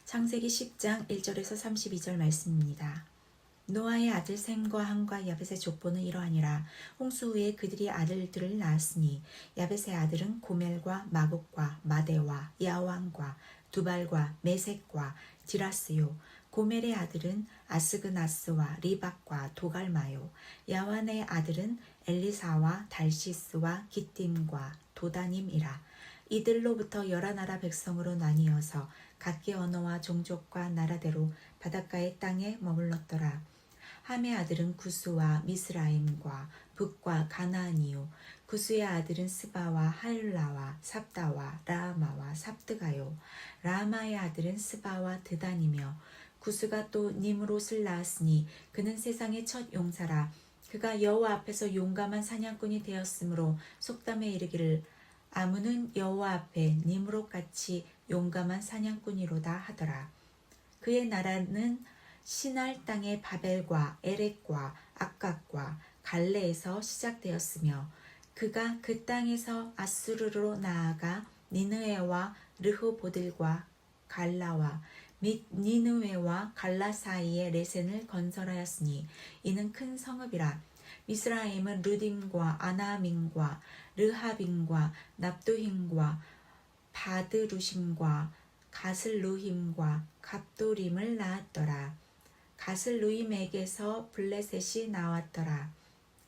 창세기 10장 1절에서 32절 말씀입니다. 노아의 아들 셈과 함과 야벳의 족보는 이러하니라. 홍수 후에 그들이 아들들을 낳았으니 야벳의 아들은 고멜과 마곡과 마데와 야완과 두발과 메색과 디라스요. 고멜의 아들은 아스그나스와 리박과 도갈마요. 야완의 아들은 엘리사와 달시스와 기띔과 도다님이라. 이들로부터 11나라 백성으로 나뉘어서 각기 언어와 종족과 나라대로 바닷가의 땅에 머물렀더라. 함의 아들은 구스와 미스라임과 북과 가나안이요. 구스의 아들은 스바와 하율라와 삽다와 라마와 삽드가요. 라마의 아들은 스바와 드단이며 구스가 또 니므롯을 낳았으니 그는 세상의 첫 용사라. 그가 여호와 앞에서 용감한 사냥꾼이 되었으므로 속담에 이르기를 아문은 여호와 앞에 니므롯같이 용감한 사냥꾼이로다 하더라. 그의 나라는 시날 땅의 바벨과 에렉과 악각과 갈레에서 시작되었으며 그가 그 땅에서 아수르로 나아가 니느웨와 르호보들과 갈라와 및 니느웨와 갈라 사이에 레센을 건설하였으니 이는 큰 성읍이라. 미스라임은 르딤과 아나민과 르하빈과 납도힘과 바드루심과 가슬루힘과 갑도림을 낳았더라. 가슬루임에게서 블레셋이 나왔더라.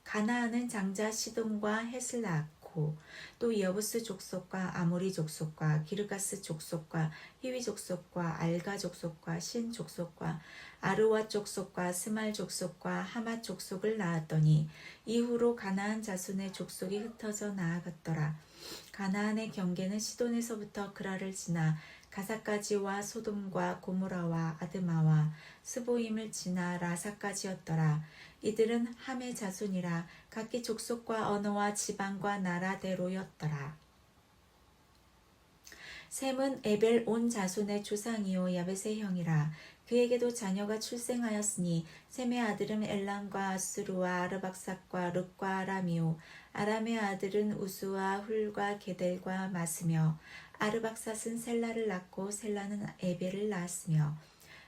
가나안은 장자 시돈과 헷을 낳고 또 여부스 족속과 아모리 족속과 기르가스 족속과 히위 족속과 알가 족속과 신 족속과 아르와 족속과 스말 족속과 하맛 족속을 낳았더니 이후로 가나안 자손의 족속이 흩어져 나아갔더라. 가나안의 경계는 시돈에서부터 그라를 지나 가사까지와 소돔과 고모라와 아드마와 스보임을 지나 라사까지였더라. 이들은 함의 자손이라 각기 족속과 언어와 지방과 나라대로였더라. 셈은 에벨 온 자손의 조상이요 야벳의 형이라. 그에게도 자녀가 출생하였으니 셈의 아들은 엘람과 아수르와 아르박삭과 룻과 아람이요 아람의 아들은 우스와 훌과 게델과 마스며 아르박삭은 셀라를 낳고 셀라는 에벨을 낳았으며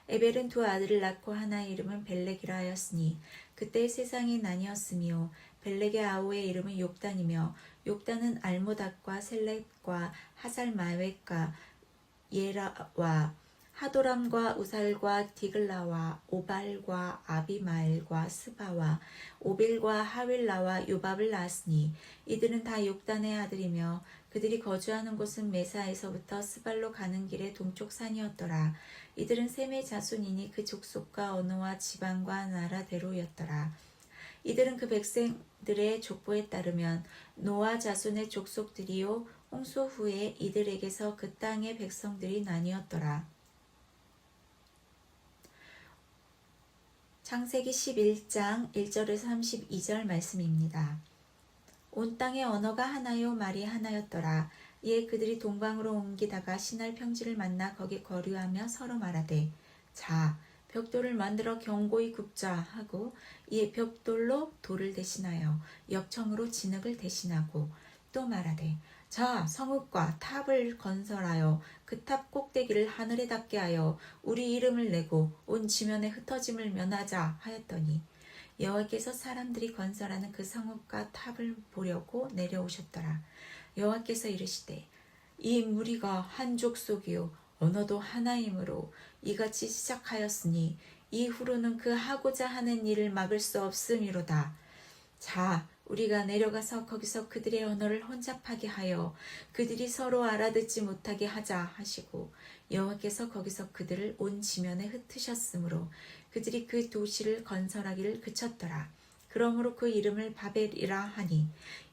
에벨은 두 아들을 낳고 하나의 이름은 벨렉이라 하였으니 그때 세상이 나뉘었으며 벨렉의 아우의 이름은 욕단이며 욕단은 알모닥과 셀렛과 하살마웻과 예라와 하도람과 우살과 디글라와 오발과 아비마엘과 스바와 오빌과 하윌라와 요밥을 낳았으니 이들은 다 욕단의 아들이며 그들이 거주하는 곳은 메사에서부터 스발로 가는 길의 동쪽 산이었더라. 이들은 셈의 자손이니 그 족속과 언어와 지방과 나라대로였더라. 이들은 그 백성들의 족보에 따르면 노아 자손의 족속들이요 홍수 후에 이들에게서 그 땅의 백성들이 나뉘었더라. 창세기 11장 1절에서 32절 말씀입니다. 온 땅의 언어가 하나요 말이 하나였더라. 이에 그들이 동방으로 옮기다가 시날 평지를 만나 거기 거류하며 서로 말하되 자 벽돌을 만들어 견고히 굽자 하고 이에 벽돌로 돌을 대신하여 역청으로 진흙을 대신하고 또 말하되 자 성읍과 탑을 건설하여 그 탑 꼭대기를 하늘에 닿게 하여 우리 이름을 내고 온 지면에 흩어짐을 면하자 하였더니 여호와께서 사람들이 건설하는 그 성읍과 탑을 보려고 내려오셨더라. 여호와께서 이르시되 이 무리가 한 족속이요 언어도 하나이므로 이같이 시작하였으니 이후로는 그 하고자 하는 일을 막을 수 없음이로다. 자 우리가 내려가서 거기서 그들의 언어를 혼잡하게 하여 그들이 서로 알아듣지 못하게 하자 하시고 여호와께서 거기서 그들을 온 지면에 흩으셨으므로 그들이 그 도시를 건설하기를 그쳤더라. 그러므로 그 이름을 바벨이라 하니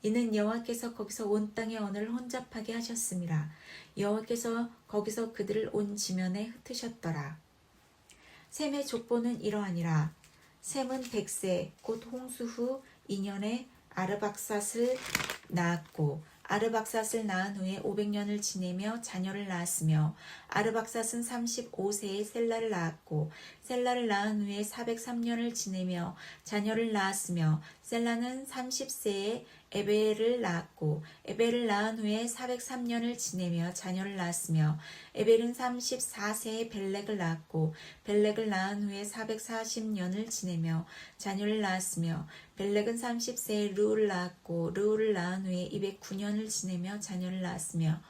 이는 여호와께서 거기서 온 땅의 언어를 혼잡하게 하셨음이라. 여호와께서 거기서 그들을 온 지면에 흩으셨더라. 셈의 족보는 이러하니라. 셈은 100세 곧 홍수 후 2년에 아르박삿을 낳았고 아르박삿을 낳은 후에 500년을 지내며 자녀를 낳았으며 아르박삿은 35세에 셀라를 낳았고 셀라를 낳은 후에 403년을 지내며 자녀를 낳았으며 셀라는 30세에 에벨을 낳았고 에벨을 낳은 후에 403년을 지내며 자녀를 낳았으며 에벨은 34세에 벨렉을 낳았고 벨렉을 낳은 후에 440년을 지내며 자녀를 낳았으며 벨렉은 30세에 르우를 낳았고 르우를 낳은 후에 209년을 지내며 자녀를 낳았으며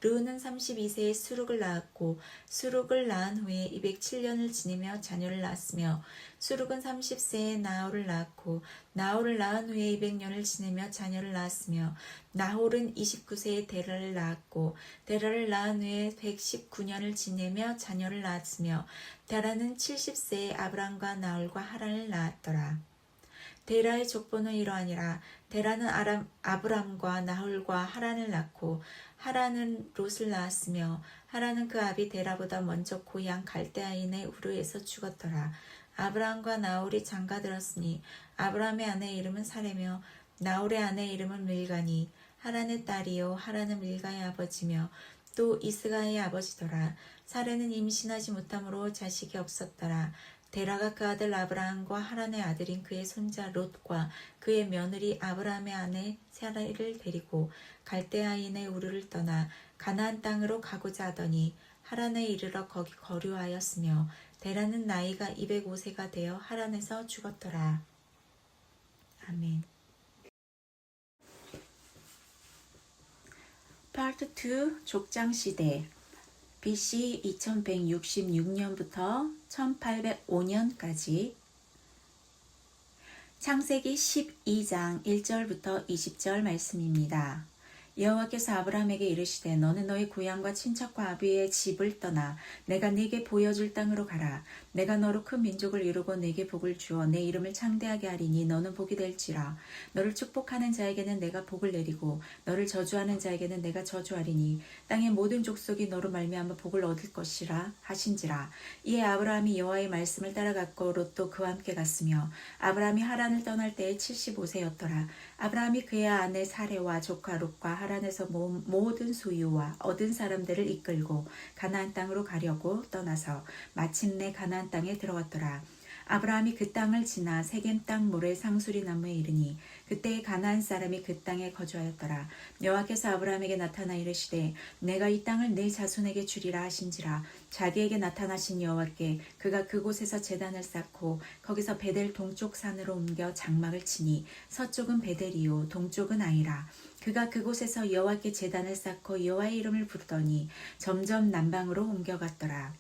르우는 32세에 수룩을 낳았고 수룩을 낳은 후에 207년을 지내며 자녀를 낳았으며 수룩은 30세에 나홀을 낳았고 나홀을 낳은 후에 200년을 지내며 자녀를 낳았으며 나홀은 29세에 데라를 낳았고 데라를 낳은 후에 119년을 지내며 자녀를 낳았으며 데라는 70세에 아브람과 나홀과 하란을 낳았더라. 데라의 족보는 이러하니라. 데라는 아브람과 나홀과 하란을 낳고 하란은 롯을 낳았으며 하란은 그 아비 데라보다 먼저 고향 갈대아인의 우르에서 죽었더라. 아브람과 나홀이 장가들었으니 아브람의 아내 이름은 사레며 나홀의 아내 이름은 밀가니 하란의 딸이요 하란은 밀가의 아버지며 또 이스가의 아버지더라. 사레는 임신하지 못함으로 자식이 없었더라. 데라가 그 아들 아브라함과 하란의 아들인 그의 손자 롯과 그의 며느리 아브라함의 아내 사라를 데리고 갈대아인의 우르를 떠나 가나안 땅으로 가고자 하더니 하란에 이르러 거기 거류하였으며 데라는 나이가 205세가 되어 하란에서 죽었더라. 아멘. 파트 2 족장시대 BC 2166년부터 1805년까지 창세기 12장 1절부터 20절 말씀입니다. 여호와께서 아브라함에게 이르시되 너는 너희 고향과 친척과 아비의 집을 떠나 내가 네게 보여줄 땅으로 가라. 내가 너로 큰 민족을 이루고 네게 복을 주어 내 이름을 창대하게 하리니 너는 복이 될지라. 너를 축복하는 자에게는 내가 복을 내리고 너를 저주하는 자에게는 내가 저주하리니 땅의 모든 족속이 너로 말미암아 복을 얻을 것이라 하신지라. 이에 아브라함이 여호와의 말씀을 따라갔고 롯도 그와 함께 갔으며 아브라함이 하란을 떠날 때에 75세였더라. 아브라함이 그의 아내 사레와 조카 롯과 하란에서 모든 소유와 얻은 사람들을 이끌고 가나안 땅으로 가려고 떠나서 마침내 가나안 땅에 들어갔더라. 아브라함이 그 땅을 지나 세겜 땅 모래 상수리 나무에 이르니 그때에 가나안 사람이 그 땅에 거주하였더라. 여호와께서 아브라함에게 나타나 이르시되 내가 이 땅을 네 자손에게 주리라 하신지라. 자기에게 나타나신 여호와께 그가 그곳에서 제단을 쌓고 거기서 베델 동쪽 산으로 옮겨 장막을 치니 서쪽은 베델이요 동쪽은 아이라. 그가 그곳에서 여호와께 제단을 쌓고 여호와의 이름을 부르더니 점점 남방으로 옮겨갔더라.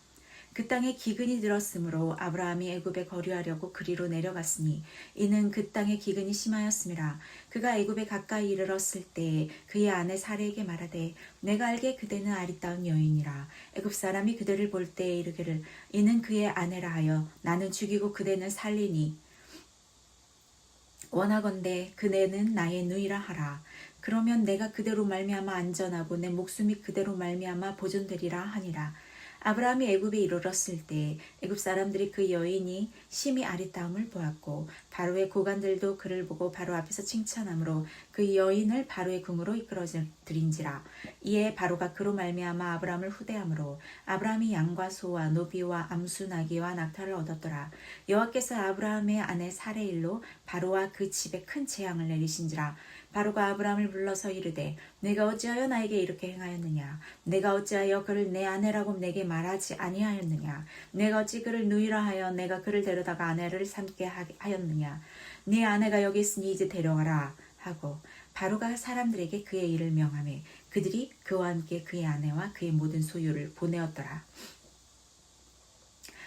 그 땅에 기근이 들었으므로 아브라함이 애굽에 거류하려고 그리로 내려갔으니 이는 그 땅에 기근이 심하였음이라. 그가 애굽에 가까이 이르렀을 때 그의 아내 사레에게 말하되 내가 알기에 그대는 아리따운 여인이라. 애굽 사람이 그대를 볼 때에 이르기를 이는 그의 아내라 하여 나는 죽이고 그대는 살리니 원하건대 그대는 나의 누이라 하라. 그러면 내가 그대로 말미암아 안전하고 내 목숨이 그대로 말미암아 보존되리라 하니라. 아브라함이 애굽에 이르렀을 때 애굽 사람들이 그 여인이 심히 아리따움을 보았고 바로의 고관들도 그를 보고 바로 앞에서 칭찬하므로 그 여인을 바로의 궁으로 이끌어들인지라. 이에 바로가 그로 말미암아 아브라함을 후대하므로 아브라함이 양과 소와 노비와 암수 나귀와 낙타를 얻었더라. 여호와께서 아브라함의 아내 사레일로 바로와 그 집에 큰 재앙을 내리신지라. 바로가 아브라함을 불러서 이르되 내가 어찌하여 나에게 이렇게 행하였느냐. 내가 어찌하여 그를 내 아내라고 내게 말하지 아니하였느냐. 내가 어찌 그를 누이라 하여 내가 그를 데려다가 아내를 삼게 하였느냐. 네 아내가 여기 있으니 이제 데려가라 하고 바로가 사람들에게 그의 일을 명하매 그들이 그와 함께 그의 아내와 그의 모든 소유를 보내었더라.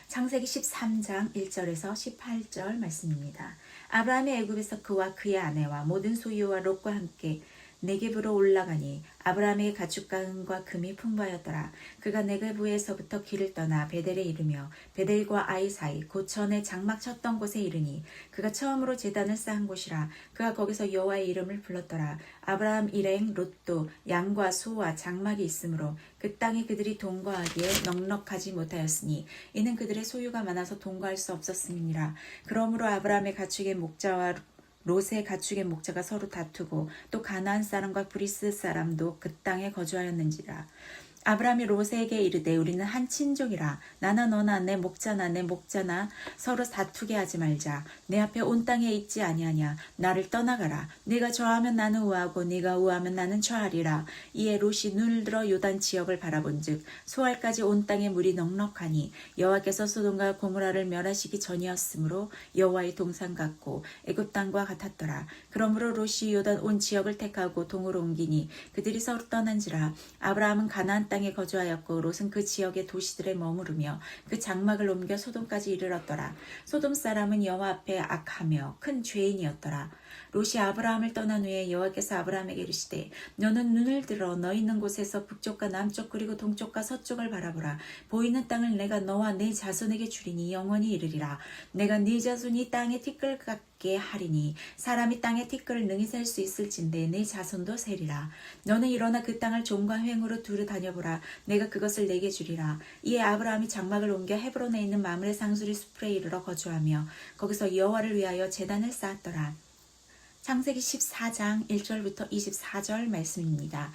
창세기 13장 1절에서 18절 말씀입니다. 아브라함이 애굽에서 그와 그의 아내와 모든 소유와 롯과 함께 네겝으로 올라가니 아브라함의 가축과 은과 금이 풍부하였더라. 그가 네겝에서부터 길을 떠나 베델에 이르며 베델과 아이 사이 고천에 장막 쳤던 곳에 이르니 그가 처음으로 제단을 쌓은 곳이라. 그가 거기서 여호와의 이름을 불렀더라. 아브라함 일행 롯도 양과 소와 장막이 있으므로 그 땅에 그들이 동거하기에 넉넉하지 못하였으니 이는 그들의 소유가 많아서 동거할 수 없었음이니라. 그러므로 아브라함의 가축의 목자와 롯의 가축의 목자가 서로 다투고 또 가나안 사람과 브리스 사람도 그 땅에 거주하였는지라. 아브라함이 롯에게 이르되 우리는 한 친족이라. 나나 너나 내 목자나 서로 다투게 하지 말자. 내 앞에 온 땅에 있지 아니하냐. 나를 떠나가라. 네가 저하면 나는 우하고 네가 우하면 나는 저하리라. 이에 롯이 눈을 들어 요단 지역을 바라본즉 소알까지 온 땅에 물이 넉넉하니 여호와께서 소돔과 고모라를 멸하시기 전이었으므로 여호와의 동산 같고 애굽 땅과 같았더라. 그러므로 롯이 요단 온 지역을 택하고 동으로 옮기니 그들이 서로 떠난지라. 아브라함은 가나안 땅에 거주하였고 롯은 그 지역의 도시들에 머무르며 그 장막을 옮겨 소돔까지 이르렀더라. 소돔 사람은 여호와 앞에 악하며 큰 죄인이었더라. 롯이 아브라함을 떠난 후에 여호와께서 아브라함에게 이르시되 너는 눈을 들어 너 있는 곳에서 북쪽과 남쪽 그리고 동쪽과 서쪽을 바라보라. 보이는 땅을 내가 너와 네 자손에게 주리니 영원히 이르리라. 내가 네 자손이 땅에 티끌 같게 하리니 사람이 땅에 티끌을 능히 셀 수 있을진데 네 자손도 세리라. 너는 일어나 그 땅을 종과 횡으로 두루 다녀보라. 내가 그것을 내게 주리라. 이에 아브라함이 장막을 옮겨 헤브론에 있는 마므레 상수리 숲에 이르러 거주하며 거기서 여호와를 위하여 제단을 쌓았더라. 창세기 14장 1절부터 24절 말씀입니다.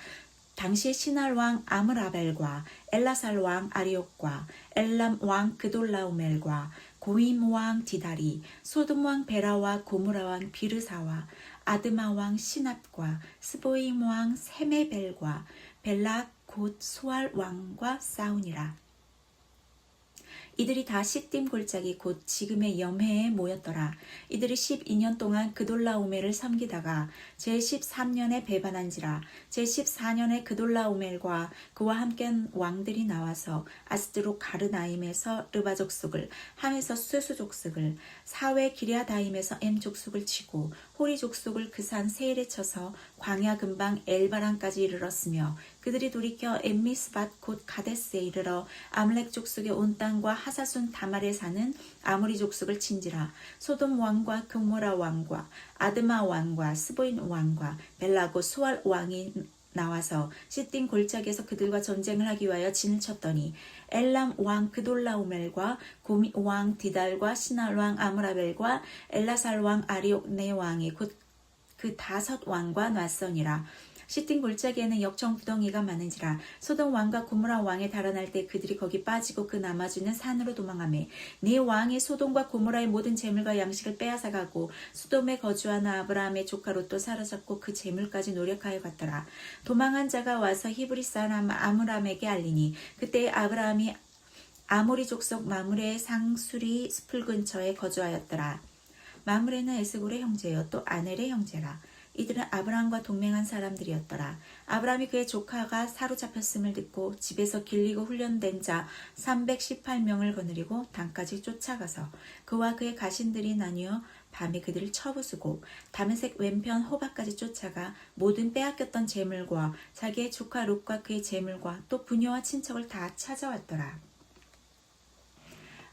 당시에 시날 왕 아므라벨과 엘라살 왕 아리옥과 엘람 왕 그돌라오멜과 고임 왕 디다리, 소돔 왕 베라와 고무라 왕 비르사와 아드마 왕 시납과 스보임 왕 세메벨과 벨락 곧 소알 왕과 싸우니라. 이들이 다 시딤 골짜기 곧 지금의 염해에 모였더라. 이들이 12년 동안 그돌라오멜을 섬기다가 제13년에 배반한지라. 제14년에 그돌라오멜과 그와 함께한 왕들이 나와서 아스드로 가르나임에서 르바 족속을, 함에서 스수 족속을, 사웨 기랴다임에서 엠 족속을 치고 호리 족속을 그 산 세일에 쳐서 광야 근방 엘바란까지 이르렀으며 그들이 돌이켜 엠미스밭 곧 가데스에 이르러 아말렉 족속의 온 땅과 하사순 다말에 사는 아모리 족속을 친지라. 소돔 왕과 고모라 왕과 아드마 왕과 스보인 왕과 벨라고 수알 왕이 나와서 시딤 골짜기에서 그들과 전쟁을 하기 위하여 진을 쳤더니 엘람 왕 그돌라오멜과 고미 왕 디달과 시날 왕 아므라벨과 엘라살 왕 아리옥 네 왕이 곧 그 5 왕과 낫서니라. 시딤 골짜기에는 역청 구덩이가 많은지라. 소돔 왕과 고모라 왕에 달아날 때 그들이 거기 빠지고 그 남아주는 산으로 도망하매 네 왕이 소돔과 고모라의 모든 재물과 양식을 빼앗아가고 소돔에 거주하는 아브라함의 조카 롯도 사로잡고 그 재물까지 노력하여 갔더라. 도망한 자가 와서 히브리 사람 아므람에게 알리니 그때 아브라함이 아모리 족속 마므레의 상수리 숲을 근처에 거주하였더라. 마므레는 에스골의 형제요 또 아넬의 형제라. 이들은 아브라함과 동맹한 사람들이었더라. 아브라함이 그의 조카가 사로잡혔음을 듣고 집에서 길리고 훈련된 자 318명을 거느리고 단까지 쫓아가서 그와 그의 가신들이 나뉘어 밤에 그들을 쳐부수고 다메섹 왼편 호바까지 쫓아가 모든 빼앗겼던 재물과 자기의 조카 롯과 그의 재물과 또 부녀와 친척을 다 찾아왔더라.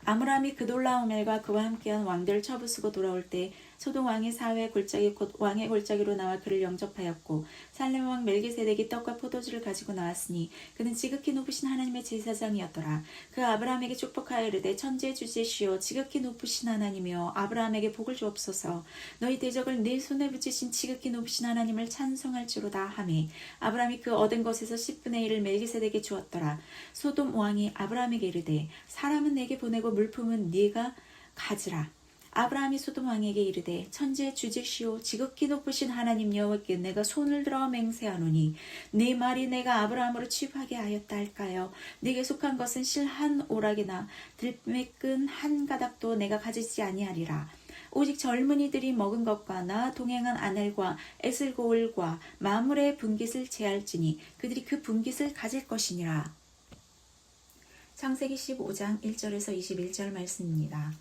아므람이 그돌라오멜과 그와 함께한 왕들을 쳐부수고 돌아올 때 소돔 왕의 사회 골짜기 곧 왕의 골짜기로 나와 그를 영접하였고 살렘 왕 멜기세덱이 떡과 포도주를 가지고 나왔으니 그는 지극히 높으신 하나님의 제사장이었더라. 그 아브라함에게 축복하여 이르되 천지의 주제시오 지극히 높으신 하나님이여 아브라함에게 복을 주옵소서. 너희 대적을 네 손에 붙이신 지극히 높으신 하나님을 찬송할지로다 하매 아브라함이 그 얻은 것에서 10분의 1을 멜기세덱에게 주었더라. 소돔 왕이 아브라함에게 이르되 사람은 내게 보내고 물품은 네가 가지라. 아브라함이 소돔 왕에게 이르되 천지의 주직시오 지극히 높으신 하나님 여호와께 내가 손을 들어 맹세하노니 네 말이 내가 아브라함으로 취하게 하였다 할까요? 네게 속한 것은 실 한 오락이나 들매끈 한 가닥도 내가 가지지 아니하리라. 오직 젊은이들이 먹은 것과 나 동행한 아넬과 에슬고울과 마므레의 분깃을 제할지니 그들이 그 분깃을 가질 것이니라. 창세기 15장 1절에서 21절 말씀입니다.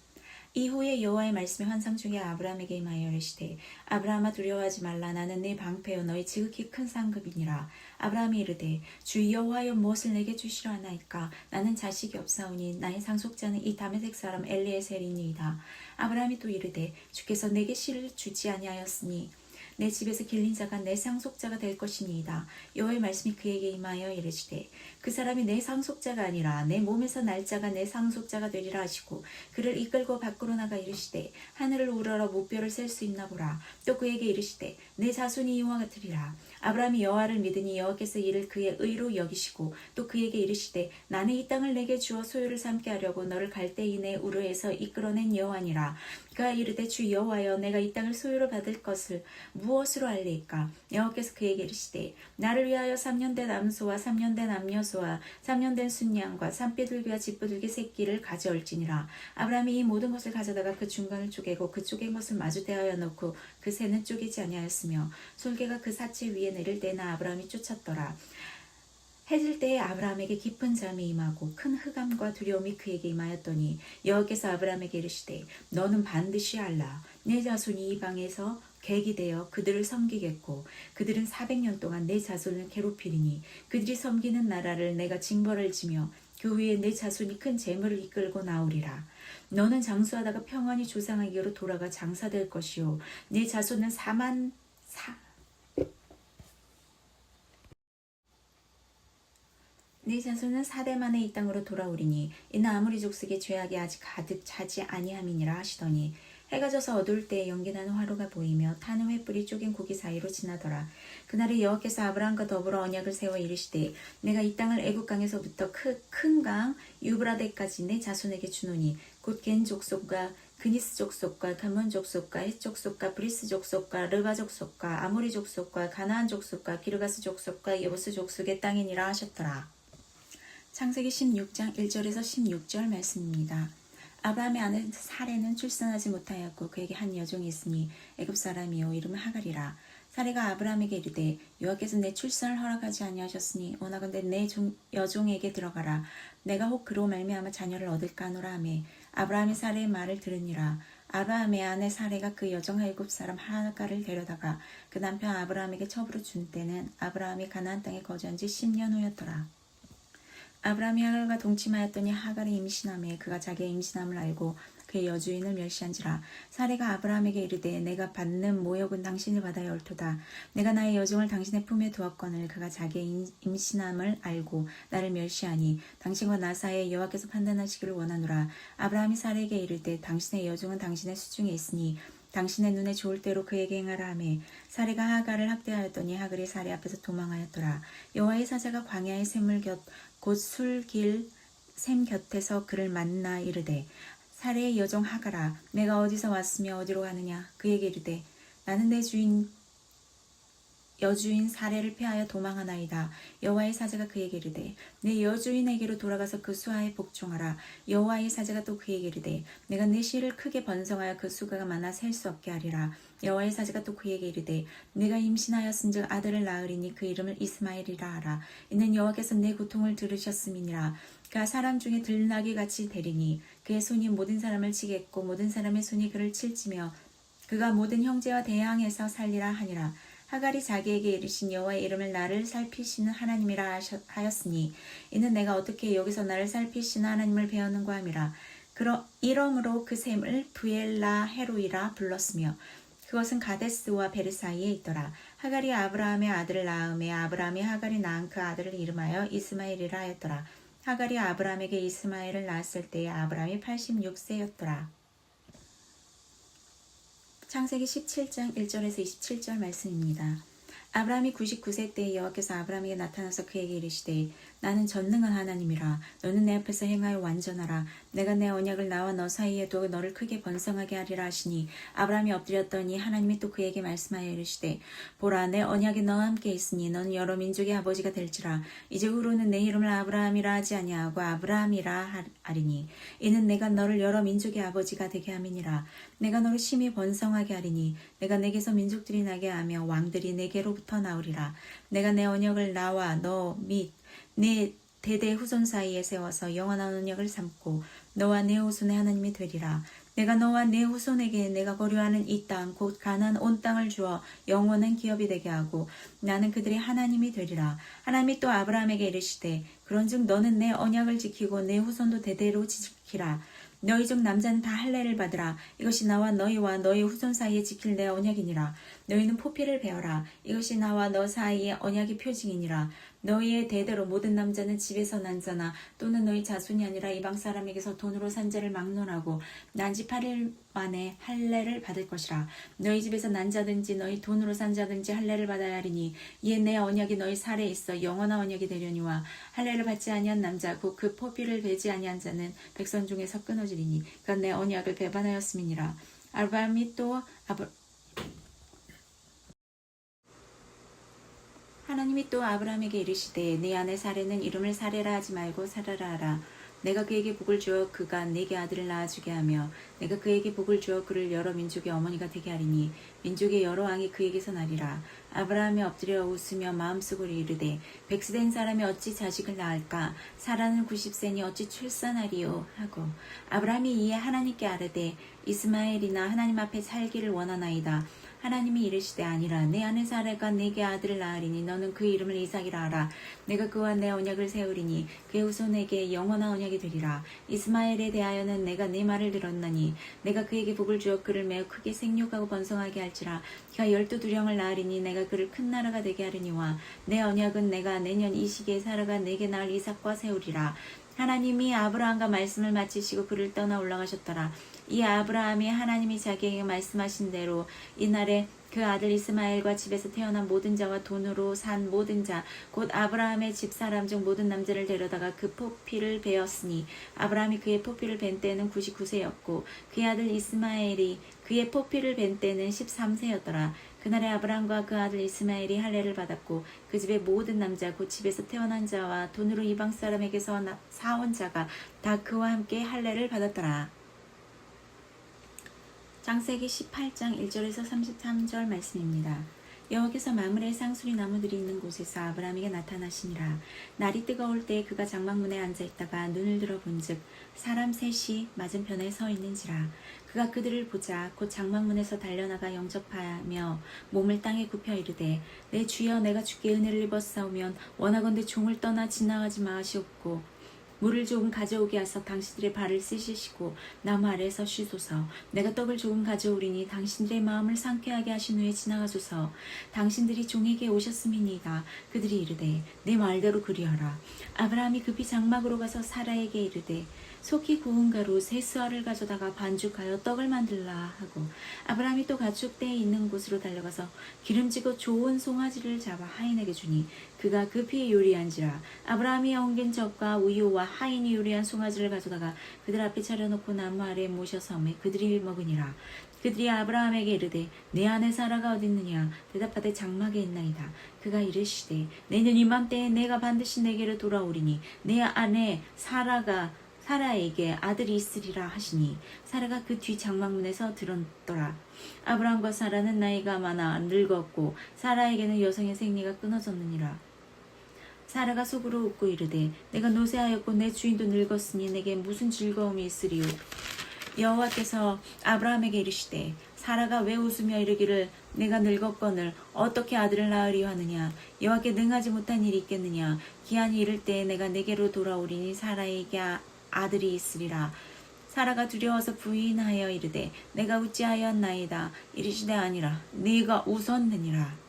이후에 여호와의 말씀이 환상 중에 아브라함에게 임하여 이르시되 아브라함아 두려워하지 말라. 나는 네 방패요 너희 지극히 큰 상급이니라. 아브라함이 이르되 주 여호와여 무엇을 내게 주시려 하나이까. 나는 자식이 없사오니 나의 상속자는 이 다메섹 사람 엘리에셀이니이다. 아브라함이 또 이르되 주께서 내게 씨를 주지 아니하였으니 내 집에서 길린 자가 내 상속자가 될 것이니이다. 여호와의 말씀이 그에게 임하여 이르시되 그 사람이 내 상속자가 아니라 내 몸에서 날 자가 내 상속자가 되리라 하시고 그를 이끌고 밖으로 나가 이르시되 하늘을 우러러 무뼈를 셀 수 있나 보라. 또 그에게 이르시되 내 자손이 이와 같으리라. 아브라함이 여호와를 믿으니 여호와께서 이를 그의 의로 여기시고 또 그에게 이르시되 나는 이 땅을 내게 주어 소유를 삼게 하려고 너를 갈대인의 우르에서 이끌어낸 여호와니라. 그가 이르되 주 여호와여 내가 이 땅을 소유로 받을 것을 무엇으로 알리까? 여호와께서 그에게 이르시되 나를 위하여 3년 된 암소와 3년 된 암여소와 3년 된 순양과 산비둘기와 집비둘기 새끼를 가져올지니라. 아브라함이 이 모든 것을 가져다가 그 중간을 쪼개고 그 쪼갠 것을 마주 대하여 놓고 그 새는 쪼개지 아니하였으며 솔개가 그 사체 위에 내릴 때나 아브라함이 쫓았더라. 해질 때에 아브라함에게 깊은 잠이 임하고 큰 흑암과 두려움이 그에게 임하였더니 여호와께서 아브라함에게 이르시되 너는 반드시 알라. 내 자손이 이 방에서 객이 되어 그들을 섬기겠고 그들은 400년 동안 내 자손을 괴롭히리니 그들이 섬기는 나라를 내가 징벌을 지며 그 위에 내 자손이 큰 재물을 이끌고 나오리라. 너는 장수하다가 평안히 조상에게로 돌아가 장사될 것이요 내 자손은 네 자손은 4대 만에 이 땅으로 돌아오리니 이는 아무리 족속의 죄악이 아직 가득 차지 아니함이니라 하시더니 해가 져서 어두울 때에 연기나는 화로가 보이며 타는 횃불이 쪼갠 고기 사이로 지나더라. 그날에 여호와께서 아브라함과 더불어 언약을 세워 이르시되 내가 이 땅을 애굽 강에서부터 큰 강 유브라데까지 내 자손에게 주노니 곧 겐 족속과 그니스 족속과 가문 족속과 헷 족속과 브리스 족속과 르바 족속과 아모리 족속과 가나안 족속과 기르가스 족속과 여부스 족속의 땅이니라 하셨더라. 창세기 16장 1절에서 16절 말씀입니다. 아브라함의 아내 사레는 출산하지 못하였고 그에게 한 여종이 있으니 애굽 사람이요 이름은 하갈이라. 사레가 아브라함에게 이르되 여호와께서 내 출산을 허락하지 아니하셨으니 원하건대 내 여종에게 들어가라. 내가 혹 그로 말미암아 자녀를 얻을까 하노라 하매 아브라함이 사레의 말을 들으니라. 아브라함의 아내 사레가 그 여종 애굽 사람 하갈을 데려다가 그 남편 아브라함에게 첩으로 준 때는 아브라함이 가나안 땅에 거주한 지 10년 후였더라. 아브라함이 하갈과 동침하였더니 하갈이 임신하매 그가 자기의 임신함을 알고 그의 여주인을 멸시한지라. 사레가 아브라함에게 이르되 내가 받는 모욕은 당신이 받아야 옳도다. 내가 나의 여종을 당신의 품에 두었거늘 그가 자기의 임신함을 알고 나를 멸시하니 당신과 나 사이에 여호와께서 판단하시기를 원하노라. 아브라함이 사레에게 이르되 당신의 여종은 당신의 수중에 있으니 당신의 눈에 좋을 대로 그에게 행하라 하매 사레가 하갈을 학대하였더니 하갈이 사레 앞에서 도망하였더라. 여호와의 사자가 광야의 샘물 곧 술길 샘 곁에서 그를 만나 이르되 사레의 여종 하갈아 내가 어디서 왔으며 어디로 가느냐. 그에게 이르되 나는 내 여주인 사레를 패하여 도망하나이다. 여호와의 사자가 그에게 이르되 내 여주인에게로 돌아가서 그 수하에 복종하라. 여호와의 사자가 또 그에게 이르되 내가 내 씨를 크게 번성하여 그 수가 많아 셀 수 없게 하리라. 여호와의 사자가 또 그에게 이르되 내가 임신하였은즉 아들을 낳으리니 그 이름을 이스마엘이라 하라. 이는 여호와께서 내 고통을 들으셨음이니라. 그가 사람 중에 들나귀 같이 되리니 그의 손이 모든 사람을 치겠고 모든 사람의 손이 그를 칠지며 그가 모든 형제와 대항해서 살리라 하니라. 하갈이 자기에게 이르신 여호와의 이름을 나를 살피시는 하나님이라 하였으니 이는 내가 어떻게 여기서 나를 살피시는 하나님을 배웠는가 함이라. 이러므로 그 샘을 부엘라 헤로이라 불렀으며 그것은 가데스와 베르 사이에 있더라. 하갈이 아브라함의 아들을 낳음에 아브라함이 하갈이 낳은 그 아들을 이름하여 이스마엘이라 하였더라. 하갈이 아브라함에게 이스마엘을 낳았을 때에 아브라함이 86세였더라. 창세기 17장 1절에서 27절 말씀입니다. 아브라함이 99세 때에 여호와께서 아브라함에게 나타나서 그에게 이르시되 나는 전능한 하나님이라. 너는 내 앞에서 행하여 완전하라. 내가 내 언약을 나와 너 사이에 두어 너를 크게 번성하게 하리라 하시니 아브라함이 엎드렸더니 하나님이 또 그에게 말씀하여 이르시되 보라 내 언약이 너와 함께 있으니 너는 여러 민족의 아버지가 될지라. 이제 후로는 내 이름을 아브라함이라 하지 아니하고 아브라함이라 하리니 이는 내가 너를 여러 민족의 아버지가 되게 함이니라. 내가 너를 심히 번성하게 하리니 내가 내게서 민족들이 나게 하며 왕들이 내게로부터 나오리라. 내가 내 언약을 나와 너 및 내 대대 후손 사이에 세워서 영원한 언약을 삼고 너와 내 후손의 하나님이 되리라. 내가 너와 내 후손에게 내가 거류하는 이 땅 곧 가나안 온 땅을 주어 영원한 기업이 되게 하고 나는 그들의 하나님이 되리라. 하나님이 또 아브라함에게 이르시되 그런즉 너는 내 언약을 지키고 내 후손도 대대로 지키라. 너희 중 남자는 다 할례를 받으라. 이것이 나와 너희와 너희 후손 사이에 지킬 내 언약이니라. 너희는 포피를 베어라. 이것이 나와 너 사이에 언약의 표징이니라. 너희의 대대로 모든 남자는 집에서 난 자나 또는 너희 자손이 아니라 이방 사람에게서 돈으로 산 자를 막론하고 난지 8일 만에 할례를 받을 것이라. 너희 집에서 난 자든지 너희 돈으로 산 자든지 할례를 받아야 하리니 이에 내 언약이 너희 살에 있어 영원한 언약이 되려니와 할례를 받지 아니한 남자 곧 그 포피를 베지 아니한 자는 백성 중에서 끊어지리니 그가 내 언약을 배반하였음이니라. 하나님이 또 아브라함에게 이르시되 네 아내 사레는 이름을 사레라 하지 말고 사라라 하라. 내가 그에게 복을 주어 그가 네게 아들을 낳아주게 하며 내가 그에게 복을 주어 그를 여러 민족의 어머니가 되게 하리니 민족의 여러 왕이 그에게서 나리라. 아브라함이 엎드려 웃으며 마음속으로 이르되 100세 된 사람이 어찌 자식을 낳을까? 사라는 90세니 어찌 출산하리요? 하고 아브라함이 이에 하나님께 아뢰되 이스마엘이나 하나님 앞에 살기를 원하나이다. 하나님이 이르시되 아니라 내 아내 사라가 내게 아들을 낳으리니 너는 그 이름을 이삭이라 하라. 내가 그와 내 언약을 세우리니 그의 후손에게 영원한 언약이 되리라. 이스마엘에 대하여는 내가 네 말을 들었나니 내가 그에게 복을 주어 그를 매우 크게 생육하고 번성하게 할지라. 그가 12두령을 낳으리니 내가 그를 큰 나라가 되게 하리니와 내 언약은 내가 내년 이 시기에 사라가 내게 낳을 이삭과 세우리라. 하나님이 아브라함과 말씀을 마치시고 그를 떠나 올라가셨더라. 이 아브라함이 하나님이 자기에게 말씀하신 대로 이날에 그 아들 이스마엘과 집에서 태어난 모든 자와 돈으로 산 모든 자 곧 아브라함의 집사람 중 모든 남자를 데려다가 그 포피를 베었으니 아브라함이 그의 포피를 벤 때는 99세였고 그의 아들 이스마엘이 그의 포피를 벤 때는 13세였더라. 그날에 아브라함과 그 아들 이스마엘이 할례를 받았고 그 집의 모든 남자 곧 집에서 태어난 자와 돈으로 이방 사람에게서 사온 자가 다 그와 함께 할례를 받았더라. 창세기 18장 1절에서 33절 말씀입니다. 여호와께서 마므레 쌍수리 나무들이 있는 곳에서 아브라함에게 나타나시니라. 날이 뜨거울 때 그가 장막문에 앉아있다가 눈을 들어 본즉 사람 셋이 맞은편에 서 있는지라. 그가 그들을 보자 곧 장막문에서 달려나가 영접하며 몸을 땅에 굽혀 이르되 내 주여 내가 주께 은혜를 입었사오면 원하건대 종을 떠나 지나가지 마시옵고 물을 조금 가져오게 하사 당신들의 발을 씻으시고 나무 아래에서 쉬소서. 내가 떡을 조금 가져오리니 당신들의 마음을 상쾌하게 하신 후에 지나가소서. 당신들이 종에게 오셨음이니이다. 그들이 이르되 내 말대로 그리하라. 아브라함이 급히 장막으로 가서 사라에게 이르되 속히 구운 가루 세 스아를 가져다가 반죽하여 떡을 만들라 하고 아브라함이 또 가축대에 있는 곳으로 달려가서 기름지고 좋은 송아지를 잡아 하인에게 주니 그가 급히 요리한지라. 아브라함이 엉긴 젖과 우유와 하인이 요리한 송아지를 가져다가 그들 앞에 차려놓고 나무 아래에 모셔서 매 그들이 먹으니라. 그들이 아브라함에게 이르되 내 아내 사라가 어디 있느냐? 대답하되 장막에 있나이다. 그가 이르시되 내년 이맘때에 내가 반드시 내게로 돌아오리니 내 아내 사라에게 아들이 있으리라 하시니 사라가 그 뒤 장막문에서 들었더라. 아브라함과 사라는 나이가 많아 늙었고 사라에게는 여성의 생리가 끊어졌느니라. 사라가 속으로 웃고 이르되 내가 노쇠하였고 내 주인도 늙었으니 내게 무슨 즐거움이 있으리요. 여호와께서 아브라함에게 이르시되 사라가 왜 웃으며 이르기를 내가 늙었거늘 어떻게 아들을 낳으리요 하느냐. 여호와께 능하지 못한 일이 있겠느냐. 기한이 이를 때에 내가 내게로 돌아오리니 사라에게 아들이 있으리라. 사라가 두려워서 부인하여 이르되 내가 어찌하였나이다. 이르시되 아니라 네가 웃었느니라.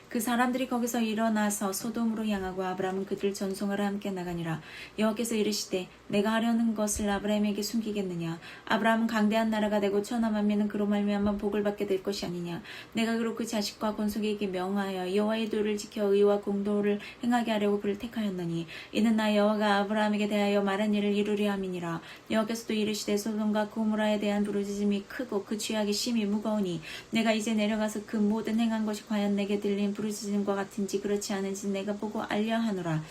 그 사람들이 거기서 일어나서 소돔으로 향하고 아브라함은 그들을 전송하러 함께 나가니라. 여호와께서 이르시되 내가 하려는 것을 아브라함에게 숨기겠느냐. 아브라함은 강대한 나라가 되고 천하만민은 그로 말미암아 복을 받게 될 것이 아니냐. 내가 그로 그 자식과 건속에게 명하여 여호와의 도를 지켜 의와 공도를 행하게 하려고 그를 택하였나니 이는 나 여호와가 아브라함에게 대하여 말한 일을 이루려 함이니라. 여호와께서도 이르시되 소돔과 고모라에 대한 부르짖음이 크고 그 죄악이 심히 무거우니 내가 이제 내려가서 그 모든 행한 것이 과연 내게 들린 부르짖음과 같은지 그렇지 않은지 내가 보고 알려 하노라.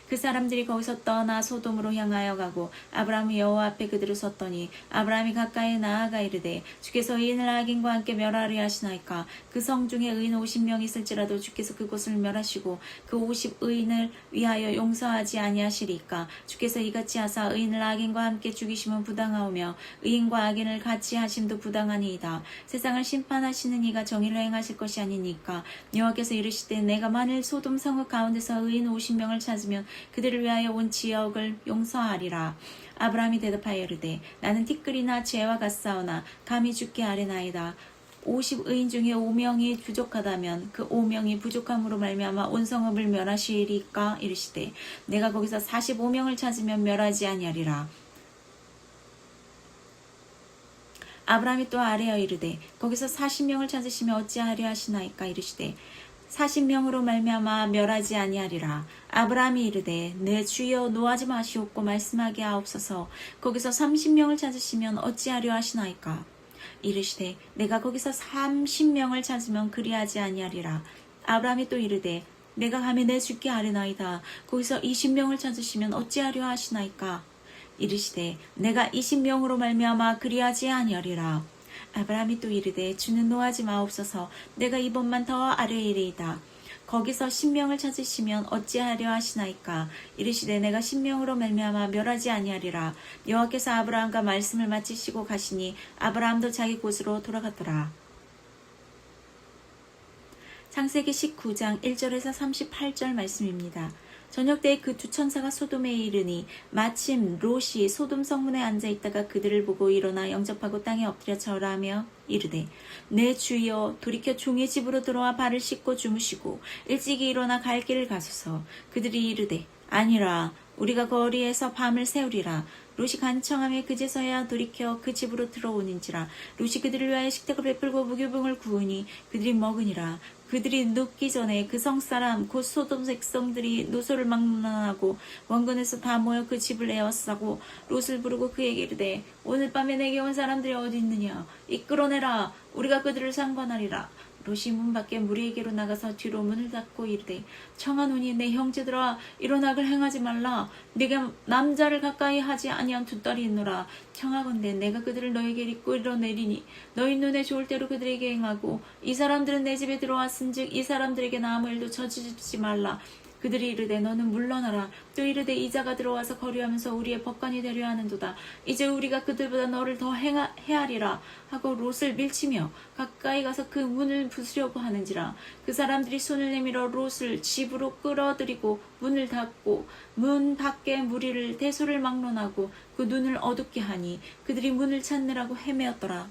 그 사람들이 거기서 떠나 소돔으로 향하여 가고 아브라함이 여호와 앞에 그들을 섰더니 아브라함이 가까이 나아가 이르되 주께서 의인을 악인과 함께 멸하리 하시나이까. 그 성 중에 의인 50명 있을지라도 주께서 그곳을 멸하시고 그 50의인을 위하여 용서하지 아니하시리까. 주께서 이같이 하사 의인을 악인과 함께 죽이심은 부당하오며 의인과 악인을 같이 하심도 부당하니이다. 세상을 심판하시는 이가 정의를 행하실 것이 아니니까. 여호와께서 이르시되 내가 만일 소돔 성읍 가운데서 의인 50명을 찾으면 그들을 위하여 온 지역을 용서하리라. 아브라함이 대답하여 이르되 나는 티끌이나 재와 같사오나 감히 주께 아뢰나이다. 50의인 중에 5명이 부족하다면 그 5명이 부족함으로 말미암아 온 성읍을 멸하시리까? 이르시되 내가 거기서 45명을 찾으면 멸하지 아니하리라. 아브라함이 또 아뢰어 이르되 거기서 40명을 찾으시면 어찌하려 하시나이까? 이르시되 40명으로 말미암아 멸하지 아니하리라. 아브라함이 이르되 내 주여 노하지 마시옵고 말씀하게 하옵소서. 거기서 30명을 찾으시면 어찌하려 하시나이까? 이르시되 내가 거기서 30명을 찾으면 그리하지 아니하리라. 아브라함이 또 이르되 내가 감히 내 주께 아뢰나이다. 거기서 20명을 찾으시면 어찌하려 하시나이까? 이르시되 내가 20명으로 말미암아 그리하지 아니하리라. 아브라함이 또 이르되 주는 노하지 마옵소서. 내가 이번만 더 아뢰이리이다. 거기서 10명을 찾으시면 어찌하려 하시나이까? 이르시되 내가 10명으로 말미암아 멸하지 아니하리라. 여호와께서 아브라함과 말씀을 마치시고 가시니 아브라함도 자기 곳으로 돌아갔더라. 창세기 19장 1절에서 38절 말씀입니다. 저녁 때에 그 두 천사가 소돔에 이르니 마침 롯이 소돔 성문에 앉아 있다가 그들을 보고 일어나 영접하고 땅에 엎드려 절하며 이르되 내 주여 돌이켜 종의 집으로 들어와 발을 씻고 주무시고 일찍이 일어나 갈 길을 가소서. 그들이 이르되 아니라 우리가 거리에서 밤을 새우리라. 롯이 간청하며 그제서야 돌이켜 그 집으로 들어오는지라. 롯이 그들을 위하여 식탁을 베풀고 무교병을 구우니 그들이 먹으니라. 그들이 눕기 전에 그 성사람 곧 소돔 백성들이 노소를 막론하고 원근에서 다 모여 그 집을 에워싸고 롯을 부르고 그에게 이르되 오늘 밤에 내게 온 사람들이 어디 있느냐? 이끌어내라. 우리가 그들을 상관하리라. 롯이 문 밖에 무리에게로 나가서 뒤로 문을 닫고 이르되 청하노니 내 형제들아 일어나길 행하지 말라. 네가 남자를 가까이 하지 아니한 두 딸이 있노라. 청하건대 내가 그들을 너에게 이끌어 내리니 너희 눈에 좋을 대로 그들에게 행하고 이 사람들은 내 집에 들어왔은즉 이 사람들에게는 아무 일도 저지르지 말라. 그들이 이르되 너는 물러나라. 또 이르되 이자가 들어와서 거류하면서 우리의 법관이 되려 하는도다. 이제 우리가 그들보다 너를 더 헤아리라 하고 롯을 밀치며 가까이 가서 그 문을 부수려고 하는지라. 그 사람들이 손을 내밀어 롯을 집으로 끌어들이고 문을 닫고 문 밖에 무리를 대소를 막론하고 그 눈을 어둡게 하니 그들이 문을 찾느라고 헤매었더라.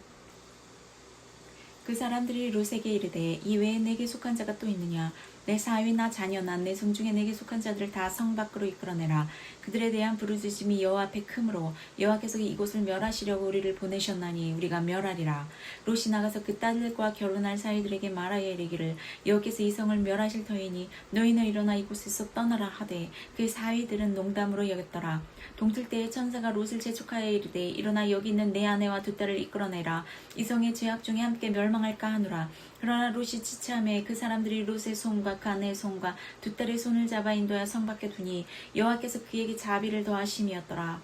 그 사람들이 롯에게 이르되 이 외에 내게 속한 자가 또 있느냐? 내 사위나 자녀나 내 성중에 내게 속한 자들을 다 성 밖으로 이끌어내라. 그들에 대한 부르짖음이 여호와 앞에 크므로 여호와께서 이곳을 멸하시려고 우리를 보내셨나니 우리가 멸하리라. 롯이 나가서 그 딸들과 결혼할 사위들에게 말하여 이르기를 여호와께서 이 성을 멸하실 터이니 너희는 일어나 이곳에서 떠나라 하되 그 사위들은 농담으로 여겼더라. 동틀 때에 천사가 롯을 재촉하여 이르되 일어나 여기 있는 내 아내와 두 딸을 이끌어내라. 이 성의 죄악 중에 함께 멸망할까 하노라. 그러나 롯이 지체함에 그 사람들이 롯의 손과 그 아내의 손과 두 딸의 손을 잡아 인도하여 성 밖에 두니 여호와께서 그에게 자비를 더하심이었더라.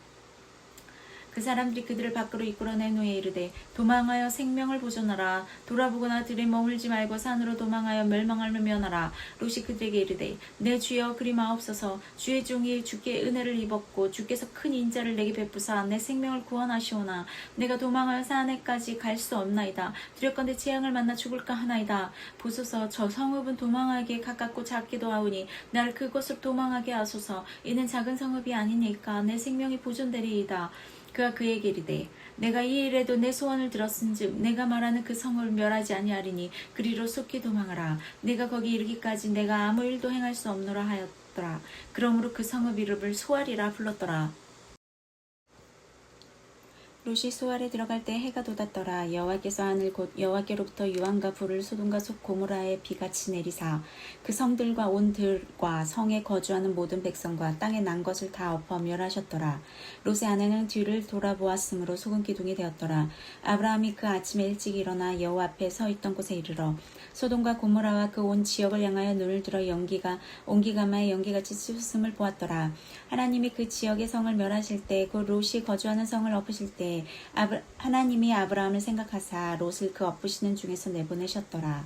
그 사람들이 그들을 밖으로 이끌어낸 후에 이르되 도망하여 생명을 보존하라. 돌아보거나 들에 머물지 말고 산으로 도망하여 멸망함을 면하라. 롯이 그들에게 이르되 내 주여 그리 마옵소서. 주의 종이 주께 은혜를 입었고 주께서 큰 인자를 내게 베푸사 내 생명을 구원하시오나 내가 도망하여 산에까지 갈 수 없나이다. 두렵건대 재앙을 만나 죽을까 하나이다. 보소서 저 성읍은 도망하기에 가깝고 작기도 하오니 나를 그곳으로 도망하게 하소서. 이는 작은 성읍이 아니니까 내 생명이 보존되리이다. 그가 그에게 이르되 내가 이 일에도 내 소원을 들었은즉 내가 말하는 그 성을 멸하지 아니하리니 그리로 속히 도망하라. 내가 거기 이르기까지 내가 아무 일도 행할 수 없노라 하였더라. 그러므로 그 성읍 이름을 소알이라 불렀더라. 롯이 소알에 들어갈 때 해가 돋았더라. 여호와께서 하늘 곧 여호와께로부터 유황과 불을 소돔과 고모라에 비같이 내리사 그 성들과 온 들과 성에 거주하는 모든 백성과 땅에 난 것을 다 엎어 멸하셨더라. 롯의 아내는 뒤를 돌아보았으므로 소금 기둥이 되었더라. 아브라함이 그 아침에 일찍 일어나 여호와 앞에 서 있던 곳에 이르러 소돔과 고모라와 그 온 지역을 향하여 눈을 들어 온기가마에 연기같이 솟음을 보았더라. 하나님이 그 지역의 성을 멸하실 때 그 롯이 거주하는 성을 엎으실 때 하나님이 아브라함을 생각하사 롯을 그 엎으시는 중에서 내보내셨더라.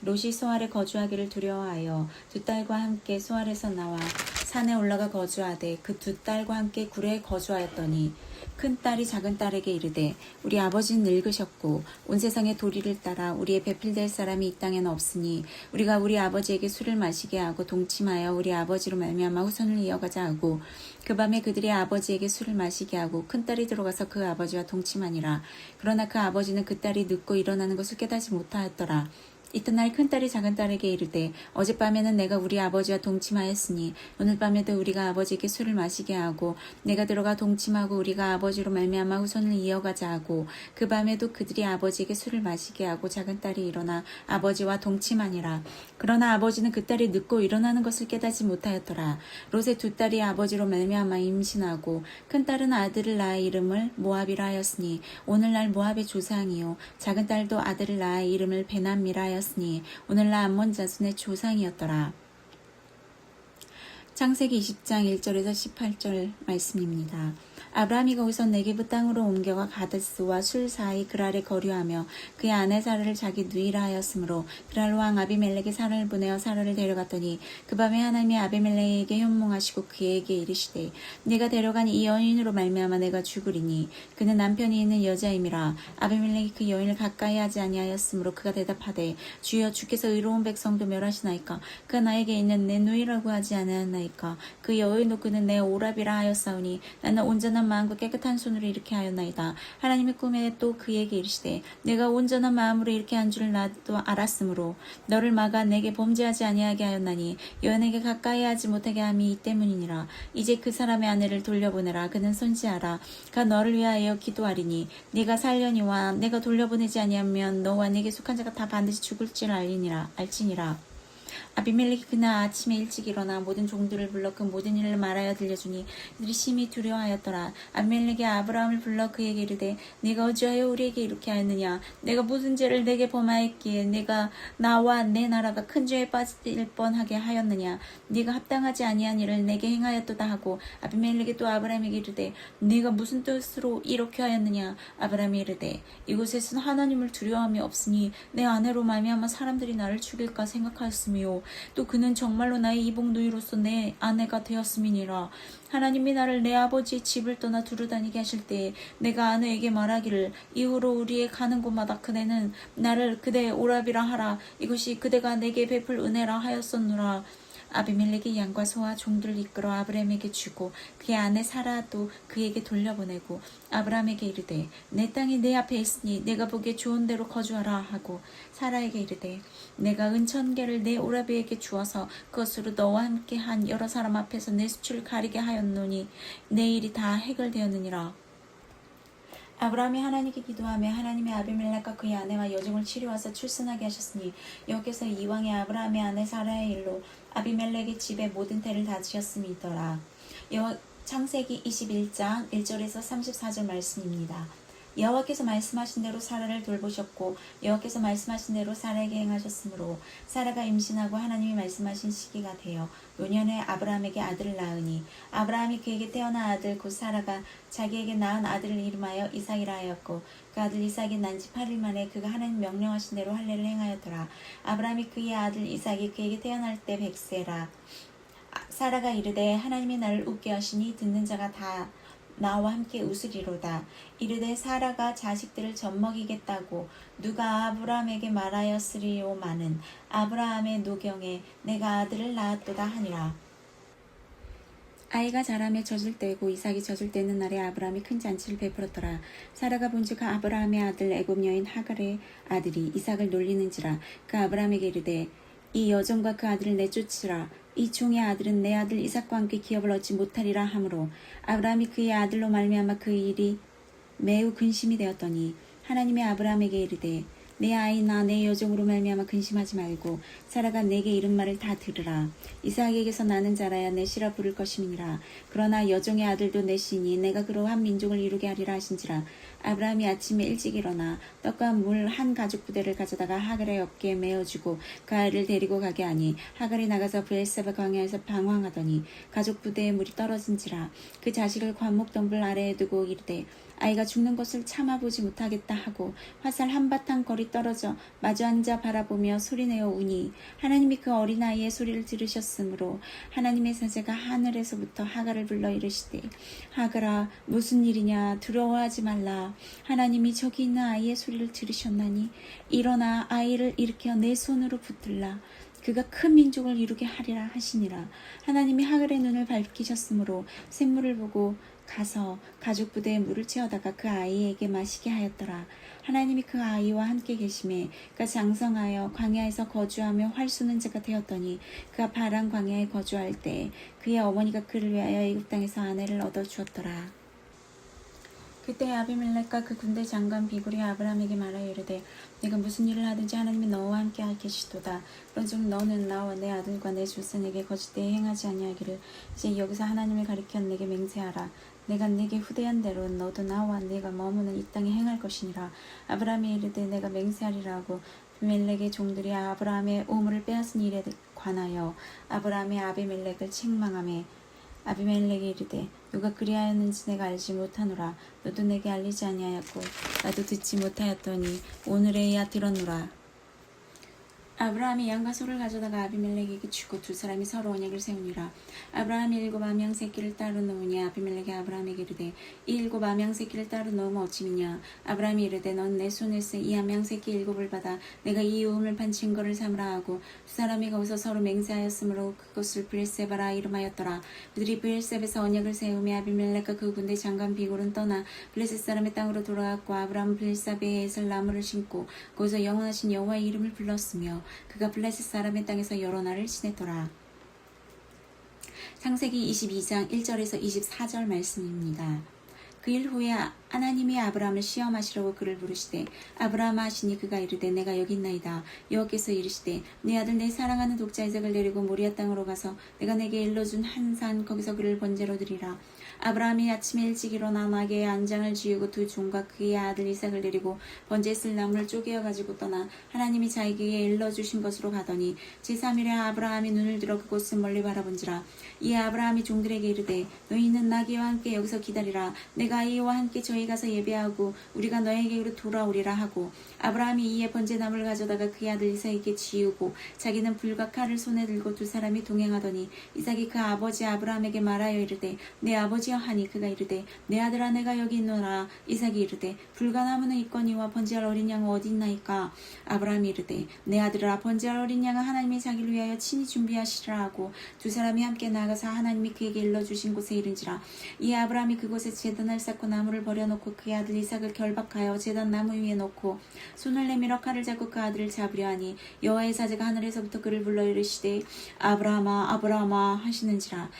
롯이 소알에 거주하기를 두려워하여 두 딸과 함께 소알에서 나와 산에 올라가 거주하되 그 두 딸과 함께 구레에 거주하였더니 큰 딸이 작은 딸에게 이르되 우리 아버지는 늙으셨고 온 세상의 도리를 따라 우리의 배필될 사람이 이 땅에는 없으니 우리가 우리 아버지에게 술을 마시게 하고 동침하여 우리 아버지로 말미암아 후손을 이어가자 하고 그 밤에 그들이 아버지에게 술을 마시게 하고 큰 딸이 들어가서 그 아버지와 동침하니라. 그러나 그 아버지는 그 딸이 늦고 일어나는 것을 깨닫지 못하였더라. 이튿날 큰딸이 작은딸에게 이르되 어젯밤에는 내가 우리 아버지와 동침하였으니 오늘 밤에도 우리가 아버지에게 술을 마시게 하고 내가 들어가 동침하고 우리가 아버지로 말미암아 후손을 이어가자 하고 그 밤에도 그들이 아버지에게 술을 마시게 하고 작은딸이 일어나 아버지와 동침하니라. 그러나 아버지는 그 딸이 늦고 일어나는 것을 깨닫지 못하였더라. 롯의 두 딸이 아버지로 말미암아 임신하고 큰딸은 아들을 낳아 이름을 모압이라 하였으니 오늘날 모압의 조상이요 작은딸도 아들을 낳아 이름을 베남미라 하였으니 오늘날 암몬 자손의 조상이었더라. 창세기 20장 1절에서 18절 말씀입니다. 아브라함이 거기서 네게브 땅으로 옮겨가 가데스와 술 사이 그랄에 거류하며 그의 아내 사라를 자기 누이라 하였으므로 그랄 왕 아비멜렉이 사라를 보내어 사라를 데려갔더니 그 밤에 하나님이 아비멜렉에게 현몽하시고 그에게 이르시되 네가 데려간 이 여인으로 말미암아 내가 죽으리니 그는 남편이 있는 여자임이라. 아비멜렉이 그 여인을 가까이 하지 아니하였으므로 그가 대답하되 주여 주께서 의로운 백성도 멸하시나이까. 그가 나에게 있는 내 누이라고 하지 않았나이까. 그 여인도 그는 내 오랍이라 하였사오니 나는 온전한 마음과 깨끗한 손으로 이렇게 하였나이다. 하나님이 꿈에 또 그에게 이르시되 내가 온전한 마음으로 이렇게 한 줄을 나도 알았으므로 너를 막아 내게 범죄하지 아니하게 하였나니 여인에게 가까이 하지 못하게 함이 이 때문이니라. 이제 그 사람의 아내를 돌려보내라. 그는 선지하라. 그가 너를 위하여 기도하리니 네가 살려니와 내가 돌려보내지 아니하면 너와 네게 속한 자가 다 반드시 죽을 줄 알지니라. 아비멜렉이 그날 아침에 일찍 일어나 모든 종들을 불러 그 모든 일을 말하여 들려주니 그들이 심히 두려워하였더라. 아비멜렉이 아브라함을 불러 그에게 이르되 네가 어찌하여 우리에게 이렇게 하였느냐. 내가 무슨 죄를 내게 범하였기에 내가 나와 내 나라가 큰 죄에 빠질 뻔하게 하였느냐. 네가 합당하지 아니한 일을 내게 행하였도다 하고 아비멜렉이 또 아브라함에게 이르되 네가 무슨 뜻으로 이렇게 하였느냐. 아브라함이 이르되 이곳에서는 하나님을 두려워함이 없으니 내 아내로 말미암아 사람들이 나를 죽일까 생각하였으며 또 그는 정말로 나의 이복 누이로서 내 아내가 되었음이니라. 하나님이 나를 내 아버지의 집을 떠나 두루 다니게 하실 때에 내가 아내에게 말하기를 이후로 우리의 가는 곳마다 그대는 나를 그대의 오랍이라 하라. 이것이 그대가 내게 베풀 은혜라 하였었노라. 아비멜렉이 양과 소와 종들을 이끌어 아브라함에게 주고 그의 아내 사라도 그에게 돌려보내고 아브라함에게 이르되 내 땅이 내 앞에 있으니 내가 보기에 좋은 데로 거주하라 하고 사라에게 이르되 내가 은 1000개를 내 오라비에게 주어서 그것으로 너와 함께 한 여러 사람 앞에서 내 수출을 가리게 하였노니 내 일이 다 해결되었느니라. 아브라함이 하나님께 기도하며 하나님이 아비멜렉과 그의 아내와 여종을 치료하사 출산하게 하셨으니 여기서 이왕에 아브라함의 아내 사라의 일로 아비멜렉의 집에 모든 태를 다지었음이더라. 창세기 21장 1절에서 34절 말씀입니다. 여호와께서 말씀하신 대로 사라를 돌보셨고 여호와께서 말씀하신 대로 사라에게 행하셨으므로 사라가 임신하고 하나님이 말씀하신 시기가 되어 노년에 아브라함에게 아들을 낳으니 아브라함이 그에게 태어난 아들 곧 사라가 자기에게 낳은 아들을 이름하여 이삭이라 하였고 그 아들 이삭이 난 지 8일 만에 그가 하나님 명령하신 대로 할례를 행하였더라. 아브라함이 그의 아들 이삭이 그에게 태어날 때 100세라. 사라가 이르되 하나님이 나를 웃게 하시니 듣는 자가 다 나와 함께 웃으리로다. 이르되 사라가 자식들을 젖먹이겠다고 누가 아브라함에게 말하였으리요마는 아브라함의 노경에 내가 아들을 낳았도다 하니라. 아이가 자라매 젖을 때고 이삭이 젖을 때는 날에 아브라함이 큰 잔치를 베풀었더라. 사라가 본즉 아브라함의 아들 애굽 여인 하갈의 아들이 이삭을 놀리는지라. 그 아브라함에게 이르되 이 여종과 그 아들을 내쫓으라. 이 종의 아들은 내 아들 이삭과 함께 기업을 얻지 못하리라 하므로 아브라함이 그의 아들로 말미암아 그 일이 매우 근심이 되었더니 하나님이 아브라함에게 이르되 내 아이나 내 여종으로 말미암아 근심하지 말고 사라가 내게 이른 말을 다 들으라. 이삭에게서 나는 자라야 내 씨라 부를 것임이니라. 그러나 여종의 아들도 내 씨니 내가 그로 한 민족을 이루게 하리라 하신지라. 아브라함이 아침에 일찍 일어나 떡과 물 한 가죽 부대를 가져다가 하갈의 어깨에 메어주고 그 아이를 데리고 가게 하니 하갈이 나가서 브엘세바 광야에서 방황하더니 가죽 부대에 물이 떨어진지라. 그 자식을 관목 덩불 아래에 두고 이르되 아이가 죽는 것을 참아보지 못하겠다 하고 화살 한바탕 거리 떨어져 마주 앉아 바라보며 소리내어 우니 하나님이 그 어린아이의 소리를 들으셨으므로 하나님의 사자가 하늘에서부터 하갈을 불러 이르시되 하갈아 무슨 일이냐 두려워하지 말라. 하나님이 저기 있는 아이의 소리를 들으셨나니 일어나 아이를 일으켜 내 손으로 붙들라. 그가 큰 민족을 이루게 하리라 하시니라. 하나님이 하갈의 눈을 밝히셨으므로 샘물을 보고 가서 가죽 부대에 물을 채워다가 그 아이에게 마시게 하였더라. 하나님이 그 아이와 함께 계심에 그가 장성하여 광야에서 거주하며 활 쏘는 자가 되었더니 그가 파란 광야에 거주할 때 그의 어머니가 그를 위하여 애굽 땅에서 아내를 얻어 주었더라. 그때 아비멜렉과 그 군대 장관 비굴이 아브라함에게 말하여 이르되 네가 무슨 일을 하든지 하나님이 너와 함께 할 계시도다. 그런즉 너는 나와 내 아들과 내 출생에게 거짓되이 행하지 아니하기를 이제 여기서 하나님을 가리켜 내게 맹세하라. 내가 네게 후대한 대로 너도 나와 네가 머무는 이 땅에 행할 것이니라. 아브라함이 이르되 내가 맹세하리라 하고 아비멜렉의 종들이 아브라함의 우물을 빼앗은 일에 관하여 아브라함이 아비멜렉을 책망하매 아비멜렉이 이르되 누가 그리하였는지 내가 알지 못하노라. 너도 내게 알리지 아니하였고 나도 듣지 못하였더니 오늘에야 들었노라. 아브라함이 양과 소를 가져다가 아비멜렉에게 주고 두 사람이 서로 언약을 세우니라. 아브라함이 7 암양 새끼를 따로 놓으니 아비멜렉이 아브라함에게 이르되 이 7 암양 새끼를 따로 놓으면 어찌미냐. 아브라함이 이르되 넌 내 손에서 이 암양 새끼 7을 받아 내가 이 우음을 판 증거를 삼으라 하고 두 사람이 거기서 서로 맹세하였으므로 그것을 브엘세바라 이름하였더라. 그들이 브엘세바에서 언약을 세우며 아비멜렉과 그 군대 장관 비골은 떠나 블레셋 사람의 땅으로 돌아갔고 아브라함은 브엘세바에 에셀 나무를 심고 거기서 영원하신 여호와의 이름을 불렀으며 그가 블레셋 사람의 땅에서 여러 날을 지냈더라. 창세기 22장 1절에서 24절 말씀입니다. 그 일 후에 하나님이 아브라함을 시험하시려고 그를 부르시되 아브라함아 하시니 그가 이르되 내가 여기 있나이다. 여호와께서 이르시되 네 아들 내 사랑하는 독자 이삭을 데리고 모리아 땅으로 가서 내가 내게 일러준 한 산 거기서 그를 번제로 드리라. 아브라함이 아침에 일찍 일어나 나귀의 안장을 지우고 두 종과 그의 아들 이삭을 데리고 번제에 쓸 나무를 쪼개어 가지고 떠나 하나님이 자기에게 일러주신 것으로 가더니 제3일에 아브라함이 눈을 들어 그곳을 멀리 바라본지라. 이에 아브라함이 종들에게 이르되 너희는 나귀와 함께 여기서 기다리라. 내가 이와 함께 저희 가서 예배하고 우리가 너에게로 돌아오리라 하고 아브라함이 이에 번제나무를 가져다가 그의 아들 이삭에게 지우고 자기는 불과 칼을 손에 들고 두 사람이 동행하더니 이삭이 그 아버지 아브라함에게 말하여 이르되 내 아버지여 하니 그가 이르되 내 아들아 내가 여기 있노라. 이삭이 이르되 불과 나무는 있거니와 번제할 어린 양은 어디 있나이까. 아브라함이 이르되 내 아들아 번제할 어린 양은 하나님이 자기를 위하여 친히 준비하시리라 하고 두 사람이 함께 나가서 하나님이 그에게 일러주신 곳에 이른지라. 이에 아브라함이 그곳에 제단을 쌓고 나무를 버려놓고 그의 아들 이삭을 결박하여 제단 나무 위에 놓고 손을 내밀어 칼을 잡고 그 아들을 잡으려 하니 여호와의 사자가 하늘에서부터 그를 불러 이르시되 아브라함아 아브라함아 하시는지라.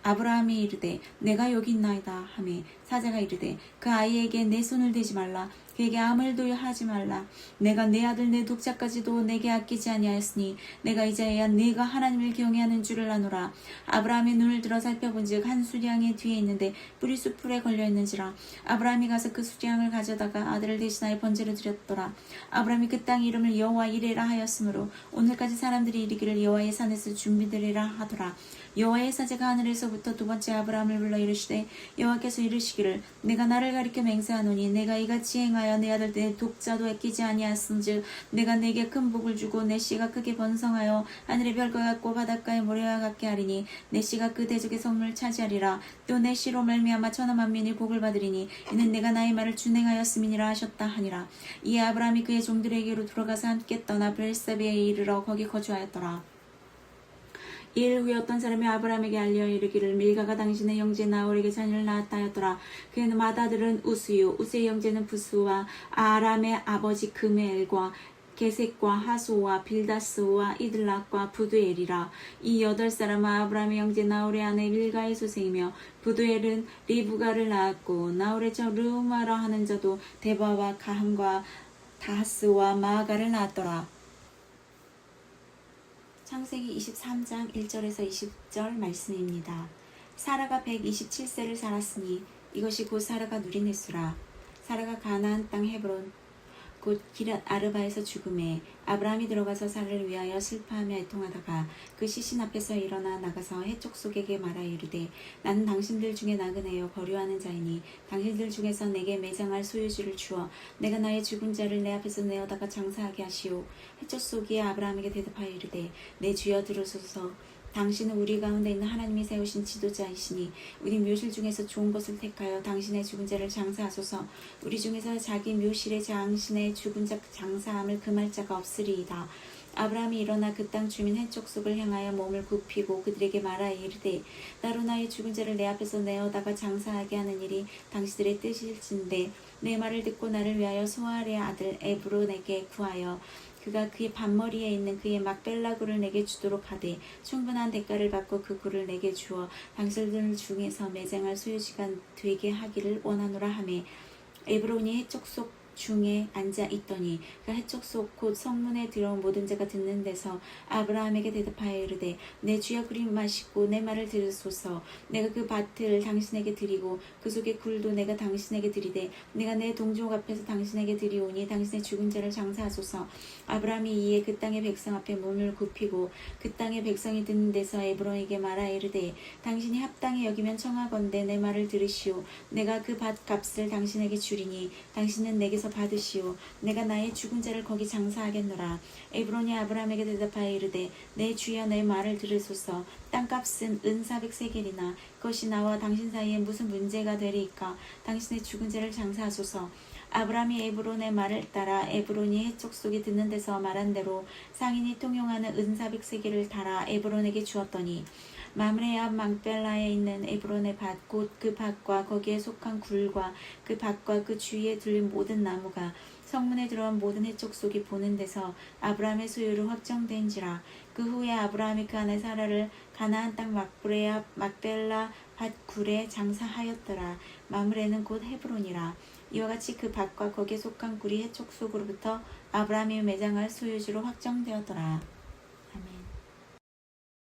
아브라함이 이르되 내가 여기 있나이다 하매 사자가 이르되 그 아이에게 내 손을 대지 말라. 그에게 아무 일도 하지 말라. 내가 내 아들 내 독자까지도 내게 아끼지 아니하였으니 내가 이제야 네가 하나님을 경외하는 줄을 아노라. 아브라함이 눈을 들어 살펴본즉 한 수량이 뒤에 있는데 뿔이 숯불에 걸려있는지라. 아브라함이 가서 그 수량을 가져다가 아들을 대신하여 번제로 드렸더라. 아브라함이 그 땅 이름을 여호와 이레라 하였으므로 오늘까지 사람들이 이르기를 여호와의 산에서 준비되리라 하더라. 여호와의 사자가 하늘에서부터 두 번째 아브라함을 불러 이르시되 여호와께서 이르시기를 내가 나를 가리켜 맹세하노니 내가 이같이 행하여 내 아들 내 독자도 아끼지 아니하였은즉 내가 내게 큰 복을 주고 내 씨가 크게 번성하여 하늘의 별과 같고 바닷가의 모래와 같게 하리니 내 씨가 그 대적의 성문을 차지하리라. 또 내 씨로 말미암아 천하 만민이 복을 받으리니 이는 내가 나의 말을 준행하였음이니라 하셨다 하니라. 이에 아브라함이 그의 종들에게로 들어가서 함께 떠나 브엘세바에 이르러 거기 거주하였더라. 이일 후에 어떤 사람이 아브라함에게 알려 이르기를 밀가가 당신의 형제 나홀에게 자녀를 낳았다 하였더라. 그의 맏아들은 우스요 우스의 형제는 부스와 아람의 아버지 그멜과 게색과 하소와 빌다스와 이들락과 부두엘이라. 이 8사람은 아브라함의 형제 나홀의 아내 밀가의 소생이며 부두엘은 리브가를 낳았고 나홀의 저 르우마라 하는 자도 데바와 가함과 다하스와 마아가를 낳았더라. 창세기 23장 1절에서 20절 말씀입니다. 사라가 127세를 살았으니 이것이 곧 사라가 누린 횟수라. 사라가 가나안 땅 헤브론 곧 기랏 아르바에서 죽음에 아브라함이 들어가서 사라를 위하여 슬퍼하며 애통하다가 그 시신 앞에서 일어나 나가서 해족속에게 말하 이르되 나는 당신들 중에 나그네요 거류하는 자이니 당신들 중에서 내게 매장할 소유지를 주어 내가 나의 죽은 자를 내 앞에서 내어다가 장사하게 하시오. 해족속이 아브라함에게 대답하여 이르되 내 주여 들으소서. 당신은 우리 가운데 있는 하나님이 세우신 지도자이시니 우리 묘실 중에서 좋은 것을 택하여 당신의 죽은 자를 장사하소서. 우리 중에서 자기 묘실에 당신의 죽은 자 장사함을 금할 자가 없으리이다. 아브라함이 일어나 그 땅 주민 해족속을 향하여 몸을 굽히고 그들에게 말하여 이르되 나로 나의 죽은 자를 내 앞에서 내어다가 장사하게 하는 일이 당신들의 뜻일진데 내 말을 듣고 나를 위하여 소알의 아들 에브론에게 구하여 그가 그의 밭머리에 있는 그의 막벨라 굴을 내게 주도록 하되 충분한 대가를 받고 그 굴을 내게 주어 당신들 중에서 매장할 소유지가 되게 하기를 원하노라 하매 에브론이 해족속 중에 앉아 있더니 그 해족속 곧 성문에 들어온 모든 자가 듣는 데서 아브라함에게 대답하여 이르되 내 주여 그리 마시고 내 말을 들으소서. 내가 그 밭을 당신에게 드리고 그 속의 굴도 내가 당신에게 드리되 내가 내 동족 앞에서 당신에게 드리오니 당신의 죽은 자를 장사하소서. 아브라함이 이에 그 땅의 백성 앞에 몸을 굽히고 그 땅의 백성이 듣는 데서 에브론에게 말하 이르되 당신이 합당히 여기면 청하건대 내 말을 들으시오. 내가 그 밭 값을 당신에게 주리니 당신은 내게서 받으시오. 내가 나의 죽은 자를 거기 장사하겠노라. 에브론이 아브라함에게 대답하여 이르되 내 주여 내 말을 들으소서. 땅값은 은 400세겔이나 그것이 나와 당신 사이에 무슨 문제가 되리이까. 당신의 죽은 자를 장사하소서. 아브라함이 에브론의 말을 따라 에브론이 해족속에 듣는 데서 말한 대로 상인이 통용하는 은 400세겔을 달아 에브론에게 주었더니 마므레 앞 막벨라에 있는 에브론의 밭 곧 그 밭과 거기에 속한 굴과 그 밭과 그 주위에 둘린 모든 나무가 성문에 들어온 모든 해족속이 보는 데서 아브라함의 소유로 확정된지라. 그 후에 아브라함이 그 아내 사라를 가나안 땅 막브레 앞 막벨라 밭 굴에 장사하였더라. 마므레는 곧 헤브론이라. 이와 같이 그 밭과 거기에 속한 굴이 해족속으로부터 아브라함이 매장할 소유지로 확정되었더라.